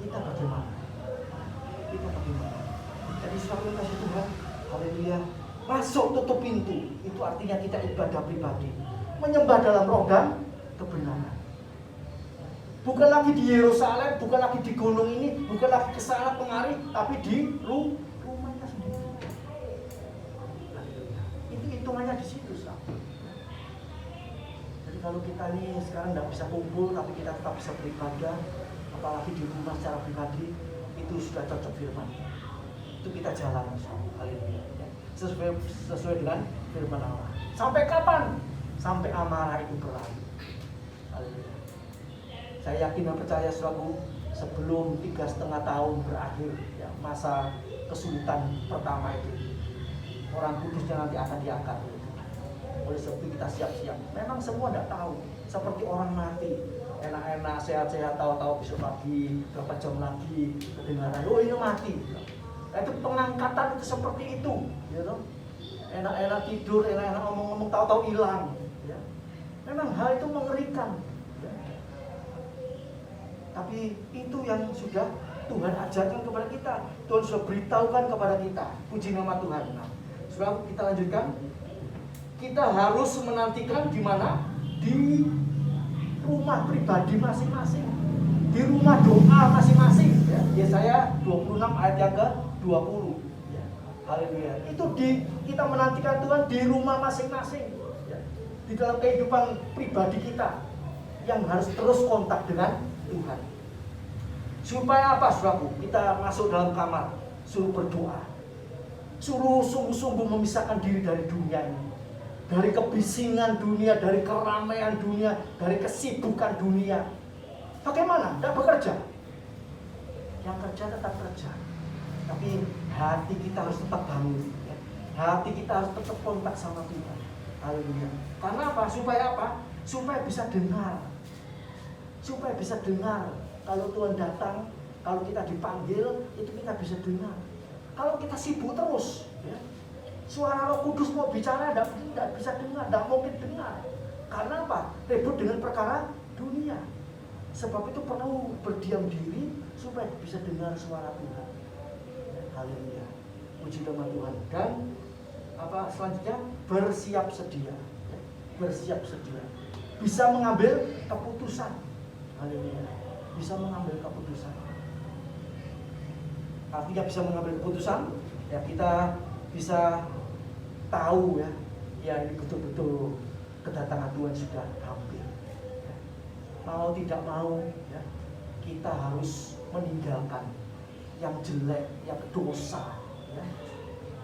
Kita bagaimana? Kita bagaimana? Jadi selalu kasih Tuhan, haleluya. Masuk tutup pintu. Itu artinya kita ibadah pribadi. Menyembah dalam roh dan kebenaran. Bukan lagi di Yerusalem, bukan lagi di gunung ini, bukan lagi ke sana kemari, tapi di rumahnya sendiri. Itu hitungannya di situ, sahabat. Jadi kalau kita ini sekarang tidak bisa kumpul, tapi kita tetap bisa beribadah, apalagi di rumah secara pribadi, itu sudah cocok firman. Itu kita jalan, haleluya. Sesuai dengan firman Allah. Sampai kapan? Sampai amarah itu berlalu. Haleluya. Saya yakin dan percaya saudaraku, sebelum 3,5 tahun berakhir ya, masa kesulitan pertama itu, orang kudusnya nanti akan diangkat. Oleh sebab itu kita siap-siap. Memang semua tidak tahu, seperti orang mati, enak-enak, sehat-sehat, tahu-tahu besok pagi, berapa jam lagi kedengaran, oh ini mati. Nah, itu pengangkatan itu seperti itu, ya toh? Enak-enak tidur, enak-enak ngomong-ngomong, tahu-tahu hilang. Ya. Memang hal itu mengerikan. Ya. Tapi itu yang sudah Tuhan ajarkan kepada kita. Tuhan sudah beritahukan kepada kita. Puji nama Tuhan. Nah, sudah kita lanjutkan. Kita harus menantikan di mana? Di rumah pribadi masing-masing. Di rumah doa masing-masing. Ya. Yesaya 26 ayat yang ke-20. Ya. Haleluya. Itu kita menantikan Tuhan di rumah masing-masing. Ya. Di dalam kehidupan pribadi kita yang harus terus kontak dengan Tuhan. Supaya apa, saudaraku? Kita masuk dalam kamar, suruh berdoa. Suruh sungguh-sungguh memisahkan diri dari dunia ini. Dari kebisingan dunia, dari keramaian dunia, dari kesibukan dunia. Bagaimana? Tidak bekerja. Yang kerja tetap kerja. Tapi hati kita harus tetap bangun. Ya. Hati kita harus tetap kontak sama Tuhan. Haleluya. Karena apa? Supaya apa? Supaya bisa dengar. Supaya bisa dengar. Kalau Tuhan datang, kalau kita dipanggil, itu kita bisa dengar. Kalau kita sibuk terus, ya, suara Roh Kudus mau bicara, tidak bisa dengar, tidak mungkin dengar. Karena apa? Ribut dengan perkara dunia. Sebab itu perlu berdiam diri supaya bisa dengar suara Tuhan. Haleluya. Puji nama Tuhan. Dan apa selanjutnya? Bersiap sedia. Bersiap sedia. Bisa mengambil keputusan. Haleluya. Bisa mengambil keputusan. Artinya bisa mengambil keputusan, ya kita bisa tahu ya ini betul-betul kedatangan Tuhan sudah hampir. Ya. Mau tidak mau, ya, kita harus meninggalkan yang jelek, yang dosa. Ya.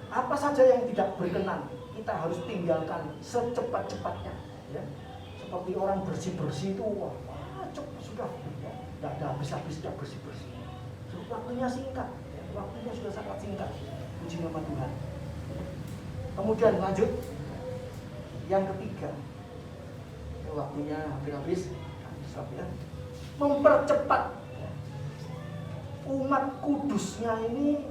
Apa saja yang tidak berkenan, kita harus tinggalkan secepat-cepatnya. Ya. Seperti orang bersih-bersih itu, wah cepat sudah. Ya. Tidak ada habis-habis, tidak bersih-bersih. So, waktunya singkat, ya. Waktunya sudah sangat singkat. Puji nama Tuhan. Kemudian lanjut, yang ketiga, ya, waktunya hampir habis, ya. Mempercepat. Ya. umat kudusnya ini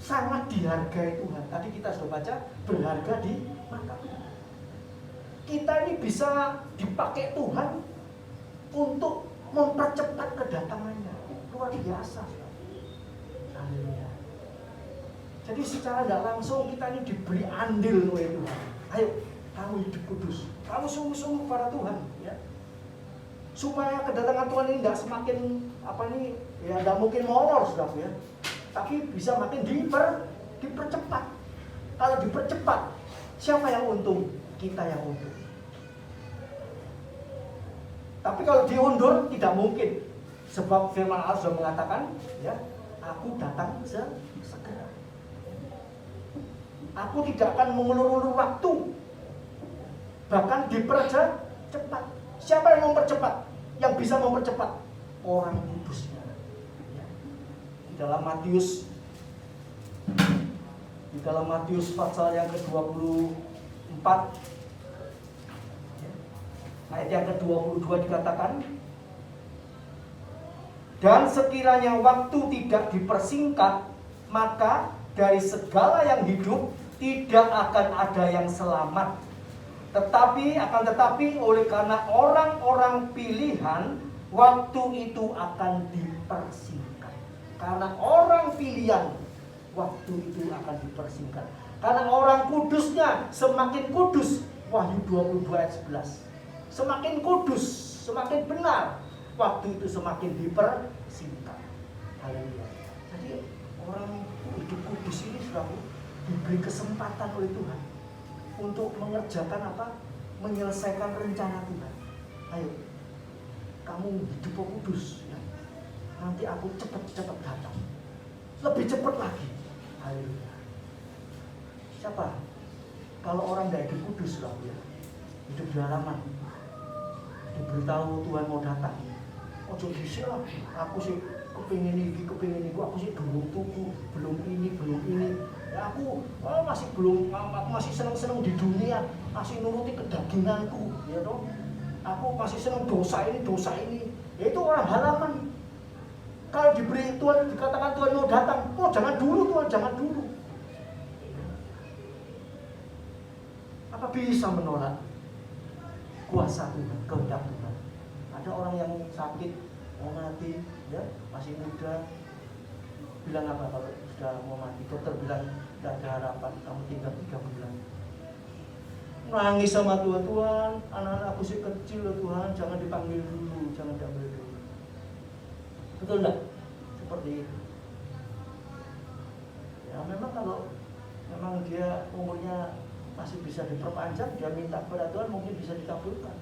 sangat dihargai Tuhan. Tadi kita sudah baca, berharga di mata Tuhan. Kita ini bisa dipakai Tuhan untuk mempercepat kedatangannya. Luar biasa. Haleluya. Jadi secara tidak langsung kita ini diberi andil oleh Tuhan. Ayo, kamu hidup kudus. Kamu sungguh-sungguh kepada Tuhan, ya. Supaya kedatangan Tuhan ini tidak semakin tidak mungkin molor, saudara, ya. Tapi bisa makin dipercepat. Kalau dipercepat, siapa yang untung? Kita yang untung. Tapi kalau diundur tidak mungkin. Sebab firman Allah sudah mengatakan, ya, aku datang segera. Aku tidak akan mengulur-ulur waktu. Bahkan dipercepat. Siapa yang mempercepat? Yang bisa mempercepat? Orang kudusnya. Ya. Di dalam Matius pasal yang ke-24 ya, ayat yang ke-22 dikatakan, dan sekiranya waktu tidak dipersingkat, maka dari segala yang hidup tidak akan ada yang selamat. Tetapi oleh karena orang-orang pilihan, waktu itu akan dipersingkat. Karena orang pilihan, waktu itu akan dipersingkat. Karena orang kudusnya semakin kudus. Wahyu 22 ayat 11. Semakin kudus, semakin benar, waktu itu semakin dipersingkat. Haleluya. Jadi orang hidup kudus ini sudah diberi kesempatan oleh Tuhan untuk mengerjakan menyelesaikan rencana Tuhan. Ayo, kamu hidup kudus, ya. Nanti aku cepat datang, lebih cepat lagi. Haleluya. Siapa? Kalau orang tidak hidup kudus, ya, hidup di halaman, diberitahu Tuhan mau datang, ojo disilah, aku sih kepingin ini, aku sih belum tuku, belum ini. Ya aku masih senang di dunia, masih nuruti kedaginganku, ya toh. Aku masih senang dosa ini. Ya itu orang halaman. Kalau diberi Tuhan, dikatakan Tuhan mau datang, jangan dulu Tuhan, jangan dulu. Apa bisa menolak kuasa Tuhan, kehendak Tuhan? Ada orang yang sakit, mau mati, ya masih muda, bilang apa kalau sudah mau mati? Dokter bilang tidak ada harapan, kamu tinggal 3 bulan. Nangis sama Tuhan, Tuhan, anak-anakku sih kecil loh Tuhan, jangan dipanggil dulu, jangan diambil dulu. Betul enggak? Seperti itu. Ya memang kalau memang dia umurnya masih bisa diperpanjang, dia minta kepada Tuhan mungkin bisa dikabulkan.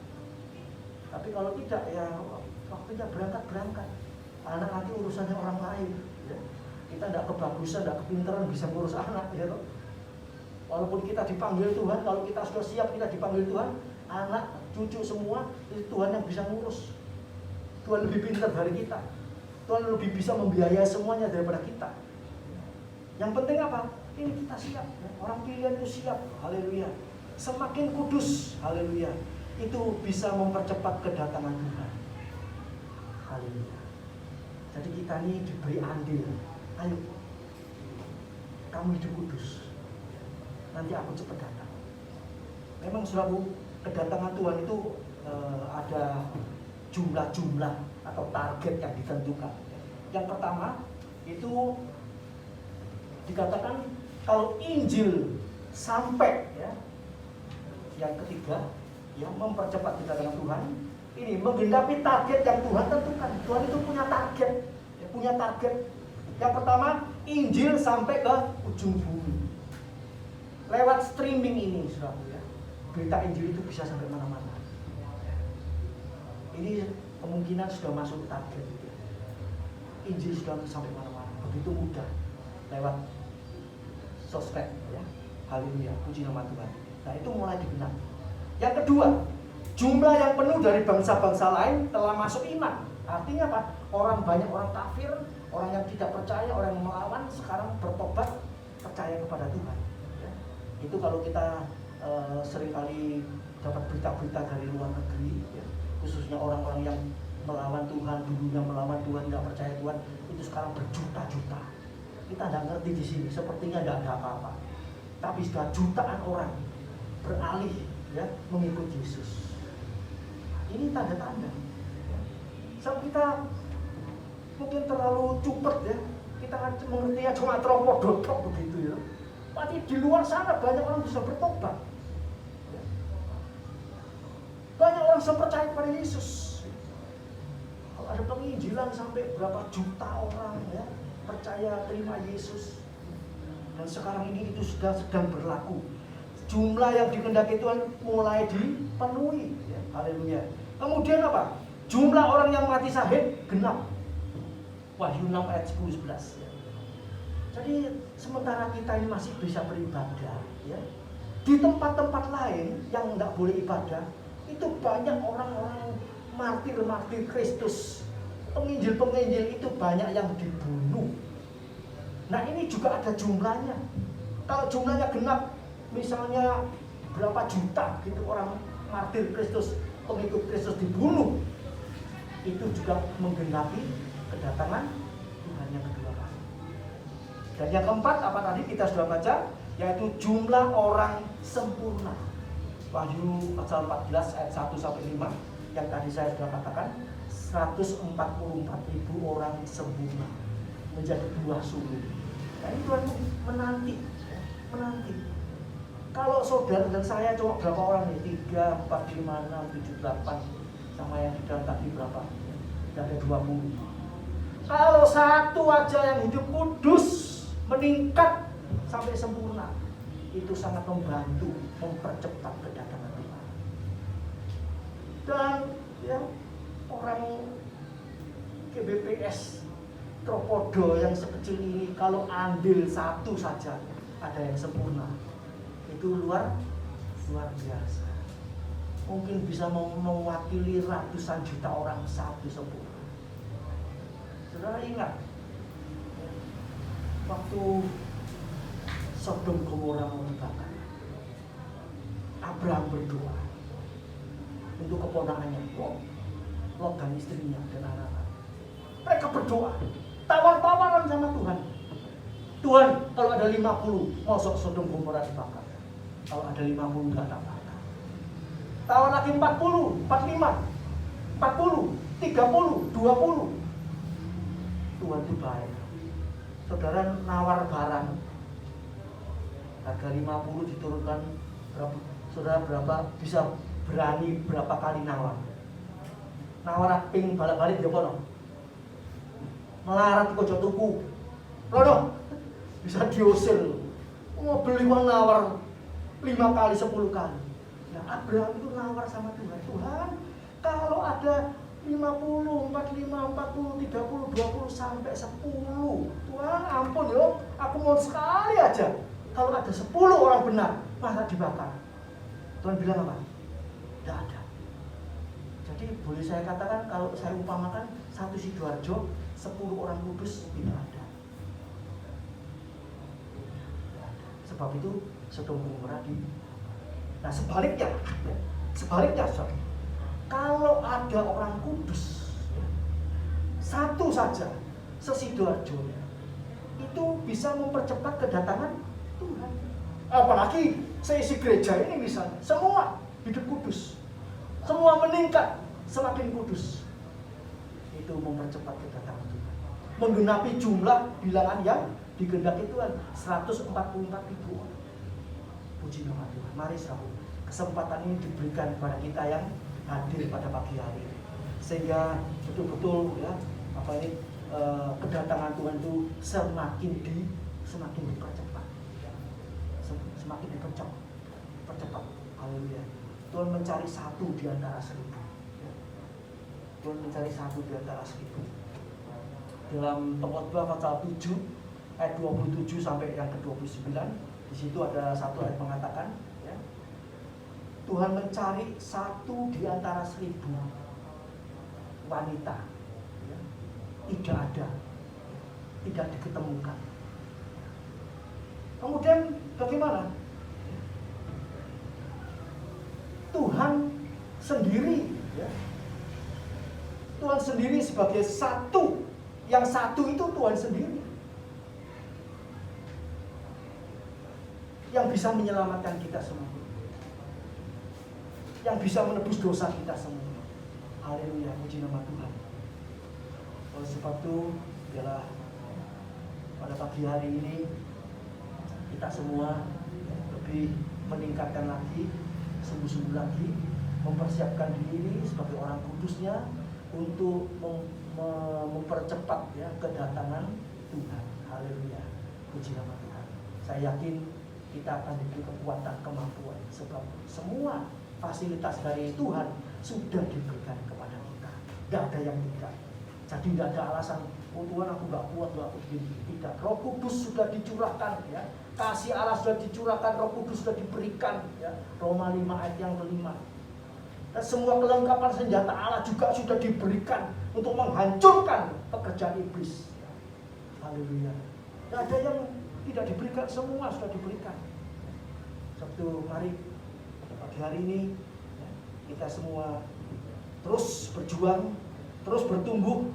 Tapi kalau tidak, ya waktunya berangkat. Anak nanti urusannya orang lain. Ya. Kita tidak kebagusan, tidak kepintaran bisa ngurus anak. Ya, walaupun kita dipanggil Tuhan, kalau kita sudah siap kita dipanggil Tuhan, anak, cucu semua, itu Tuhan yang bisa ngurus. Tuhan lebih pintar dari kita. Tuhan lebih bisa membiayai semuanya daripada kita. Yang penting apa? Ini kita siap. Orang pilihan itu siap. Haleluya. Semakin kudus, haleluya, itu bisa mempercepat kedatangan Tuhan. Haleluya. Jadi kita ini diberi andil. Ayo, kamu hidup kudus, nanti aku cepat datang. Memang saudara, kedatangan Tuhan itu ada jumlah-jumlah atau target yang ditentukan. Yang pertama itu dikatakan kalau Injil sampai, ya. Yang ketiga, yang mempercepat kedatangan Tuhan ini menggenapi target yang Tuhan tentukan. Tuhan itu punya target, ya, punya target. Yang pertama, Injil sampai ke ujung bumi. Lewat streaming ini, saudara, ya. Berita Injil itu bisa sampai mana-mana. Ini kemungkinan sudah masuk target. Injil sudah sampai mana-mana, begitu mudah lewat sosmed, ya. Haleluya, puji nama Tuhan. Nah, itu mulai digenapi. Yang kedua, jumlah yang penuh dari bangsa-bangsa lain telah masuk iman. Artinya apa? Banyak orang kafir, orang yang tidak percaya, orang yang melawan, sekarang bertobat, percaya kepada Tuhan. Ya. Itu kalau kita seringkali dapat berita-berita dari luar negeri, ya. Khususnya orang-orang yang melawan Tuhan, dulunya melawan Tuhan, nggak percaya Tuhan, itu sekarang berjuta-juta. Kita nggak ngerti di sini, sepertinya nggak ada apa-apa. Tapi sudah jutaan orang beralih ya mengikut Yesus. Ini tanda-tanda. So, kita mungkin terlalu cupet ya. Kita kan mengertinya cuma teropong-dotok begitu ya. Tapi di luar sana banyak orang bisa bertobat. Banyak orang bisa percaya kepada Yesus. Kalau ada penginjilan sampai berapa juta orang ya percaya terima Yesus. Dan sekarang ini itu sudah sedang berlaku. Jumlah yang dikehendaki Tuhan mulai dipenuhi. Ya, haleluya. Kemudian apa? Jumlah orang yang mati syahid genap. Wahyu 6 ayat 10-11 ya. Jadi sementara kita ini masih bisa beribadah ya, di tempat-tempat lain yang tidak boleh ibadah, itu banyak orang-orang martir-martir Kristus, penginjil-penginjil itu banyak yang dibunuh. Nah ini juga ada jumlahnya. Kalau jumlahnya genap, misalnya berapa juta gitu orang martir Kristus, pengikut Kristus dibunuh, itu juga menggenapi kedatangan Tuhan yang kedua kali. Dan yang keempat apa tadi kita sudah baca, yaitu jumlah orang sempurna. Wahyu pasal 14 ayat 1-5 yang tadi saya sudah katakan, 144.000 orang sempurna menjadi buah sulung. Nah ini Tuhan menanti. Kalau saudara dan saya cuma berapa orang nih? 3, 4, 5, 6, 7, 8 sama yang di dalam tadi berapa? Tidak ada 20. Kalau satu aja yang hidup kudus meningkat sampai sempurna, itu sangat membantu mempercepat kedatangan Tuhan. Dan ya orang GBPS Tropodo yang sekecil ini kalau ambil satu saja ada yang sempurna, itu luar biasa. Mungkin bisa mewakili ratusan juta orang satu sempurna. Saudara ingat waktu Sodom Gomora mau dibakar, Abraham berdoa untuk keponakannya Lot dan istrinya dan anak-anak. Mereka berdoa, tawar-tawaran sama Tuhan. Tuhan, kalau ada 50, mosok Sodom Gomora dibakar. Kalau ada 50 enggak tak bakar. Tawar lagi 40, 45, 40, 30, 20. Tuhan itu baik. Saudara nawar barang harga 50 diturunkan berapa? Saudara berapa bisa berani berapa kali nawar? Nawar ping balik-balik ya kono. Melarat kok tuku. Rono bisa diusir. Mau beli uang nawar 5 kali 10 kali. Nah, Abraham itu nawar sama Tuhan. Tuhan, kalau ada 50, 45, 40, 30, 20 sampai 10. Tuhan ampun yo, aku mau sekali aja. Kalau ada 10 orang benar, masa dibakar? Tuhan bilang apa? Tidak ada. Jadi boleh saya katakan kalau saya umpamakan satu Sidoarjo, 10 orang kudus tidak ada. Sebab itu Sodom Gomora di. Nah sebaliknya, saudara. Kalau ada orang kudus satu saja se-Sidoarjo itu bisa mempercepat kedatangan Tuhan. Apalagi seisi gereja ini misalnya, semua hidup kudus, semua meningkat semakin kudus, itu mempercepat kedatangan Tuhan, menggenapi jumlah bilangan yang dikehendaki Tuhan 144.000 orang. Puji nama Tuhan. Mari saudara, kesempatan ini diberikan kepada kita yang hadir pada pagi hari ini, sehingga betul-betul ya kedatangan Tuhan itu semakin dipercepat, semakin dipercepat. Haleluya. Tuhan mencari satu di antara 1000. Tuhan mencari satu di antara 1000. Dalam Pengkhotbah pasal 7 ayat 27 sampai yang ke-29, di situ ada satu ayat mengatakan Tuhan mencari satu di antara 1000 wanita ya, tidak ada, tidak diketemukan. Kemudian bagaimana? Tuhan sendiri ya, Tuhan sendiri sebagai satu. Yang satu itu Tuhan sendiri. Yang bisa menyelamatkan kita semua. Yang bisa menebus dosa kita semua. Haleluya, puji nama Tuhan. Oleh sebab itu, biarlah pada pagi hari ini kita semua lebih meningkatkan lagi, sungguh-sungguh lagi, mempersiapkan diri sebagai orang kudusnya untuk mempercepat ya kedatangan Tuhan. Haleluya, puji nama Tuhan. Saya yakin kita akan diberi kekuatan, kemampuan, sebab semua fasilitas dari Tuhan sudah diberikan kepada kita. Tidak ada yang tidak. Jadi tidak ada alasan, oh Tuhan aku gak kuat, aku begini. Tidak. Roh Kudus sudah dicurahkan, ya. Kasih Allah sudah dicurahkan, Roh Kudus sudah diberikan, ya. Roma 5 ayat yang kelima. Dan semua kelengkapan senjata Allah juga sudah diberikan untuk menghancurkan pekerjaan iblis. Haleluya. Tidak ada yang tidak diberikan, semua sudah diberikan. Sabtu, mari pada pagi hari ini ya, kita semua terus berjuang, terus bertumbuh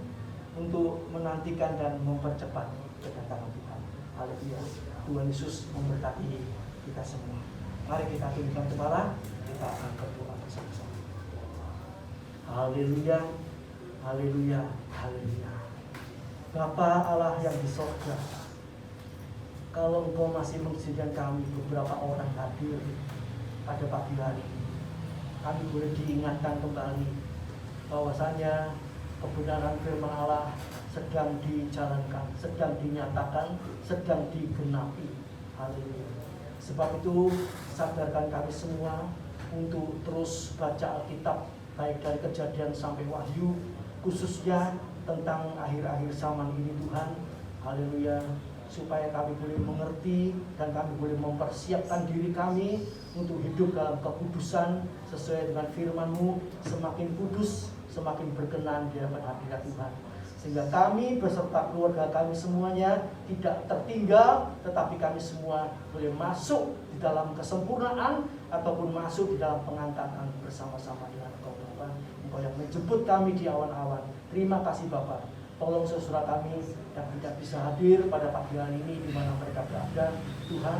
untuk menantikan dan mempercepat kedatangan Tuhan. Haleluya. Tuhan Yesus memberkati kita semua. Mari kita tundukkan kepala, kita akan berdoa bersama-sama. Haleluya, haleluya, haleluya. Bapa Allah yang di sorga, kalau Engkau masih mengizinkan kami beberapa orang hadir pada pagi hari ini, kami boleh diingatkan kembali bahwasanya kebenaran firman Allah sedang dijalankan, sedang dinyatakan, sedang digenapi. Haleluya. Sebab itu sadarkan kami semua untuk terus baca Alkitab, baik dari Kejadian sampai Wahyu, khususnya tentang akhir-akhir zaman ini Tuhan. Haleluya. Supaya kami boleh mengerti dan kami boleh mempersiapkan diri kami untuk hidup dalam kekudusan sesuai dengan firman-Mu, semakin kudus, semakin berkenan di hadapan hadirat Tuhan. Sehingga kami beserta keluarga kami semuanya tidak tertinggal, tetapi kami semua boleh masuk di dalam kesempurnaan ataupun masuk di dalam pengangkatan bersama-sama dengan Engkau Bapa. Engkau yang menjemput kami di awan-awan. Terima kasih Bapa. Tolong saudara kami yang tidak bisa hadir pada pagi hari ini di mana mereka berada, Tuhan,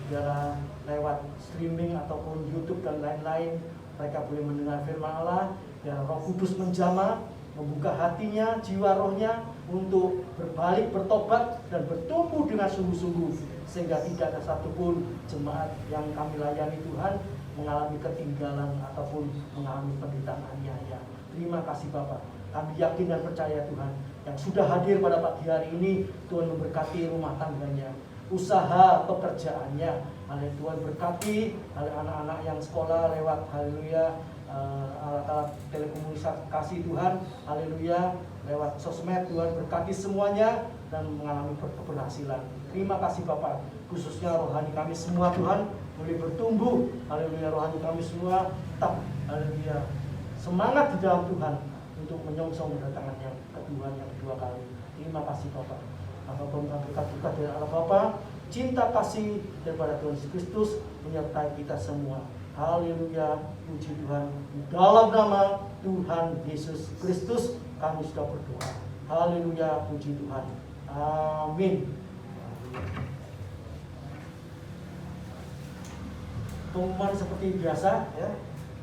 biarlah lewat streaming ataupun YouTube dan lain-lain mereka boleh mendengar firman Allah. Biar Roh Kudus menjamah, membuka hatinya, jiwa rohnya untuk berbalik, bertobat dan bertumbuh dengan sungguh-sungguh, sehingga tidak ada satupun jemaat yang kami layani Tuhan mengalami ketinggalan ataupun mengalami penderitaan aniaya. Terima kasih Bapak. Kami yakin dan percaya Tuhan, yang sudah hadir pada pagi hari ini, Tuhan memberkati rumah tangganya, usaha pekerjaannya. Haleluya, Tuhan berkati anak-anak yang sekolah lewat haleluya alat-alat telekomunikasi Tuhan, haleluya, lewat sosmed. Tuhan berkati semuanya dan mengalami keberhasilan. Terima kasih Bapak, khususnya rohani kami semua Tuhan boleh bertumbuh. Haleluya, rohani kami semua tetap haleluya semangat di dalam Tuhan untuk menyongsong kedatangan yang kedua kali. Terima kasih Bapak. Apapun berkat-berkat dari Allah Bapa, cinta kasih daripada Tuhan Yesus Kristus menyertai kita semua. Haleluya, puji Tuhan. Dalam nama Tuhan Yesus Kristus kami sudah berdoa. Haleluya, puji Tuhan. Amin. Pengumuman seperti biasa ya.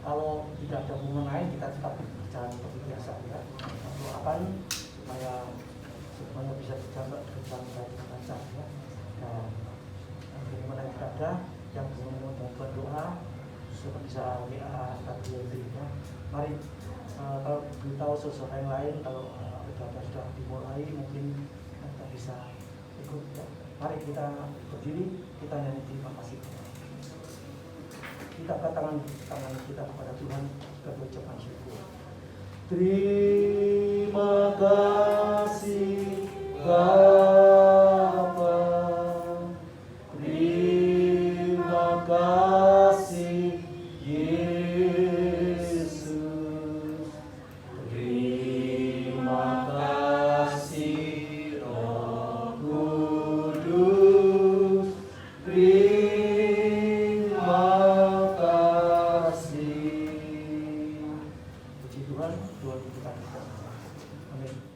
Kalau tidak ada pengumuman lain, kita tetap berjalan seperti biasa ya. Doakan supaya semuanya bisa berjalan baik lancar ya. Dan bagaimana kita ada yang belum membuat doa, supaya bisa WA atau ya. Mari kalau beritahu sesuatu yang lain, kalau sudah dimulai mungkin kita bisa ikut ya. Mari kita berdiri, kita nyanyi terima kasih. Kita angkat tangan kita kepada Tuhan, kita berucapan syukur. Terima kasih Bapa, terima kasih Yesus, terima kasih Roh Kudus, Tuhan kita. Amin.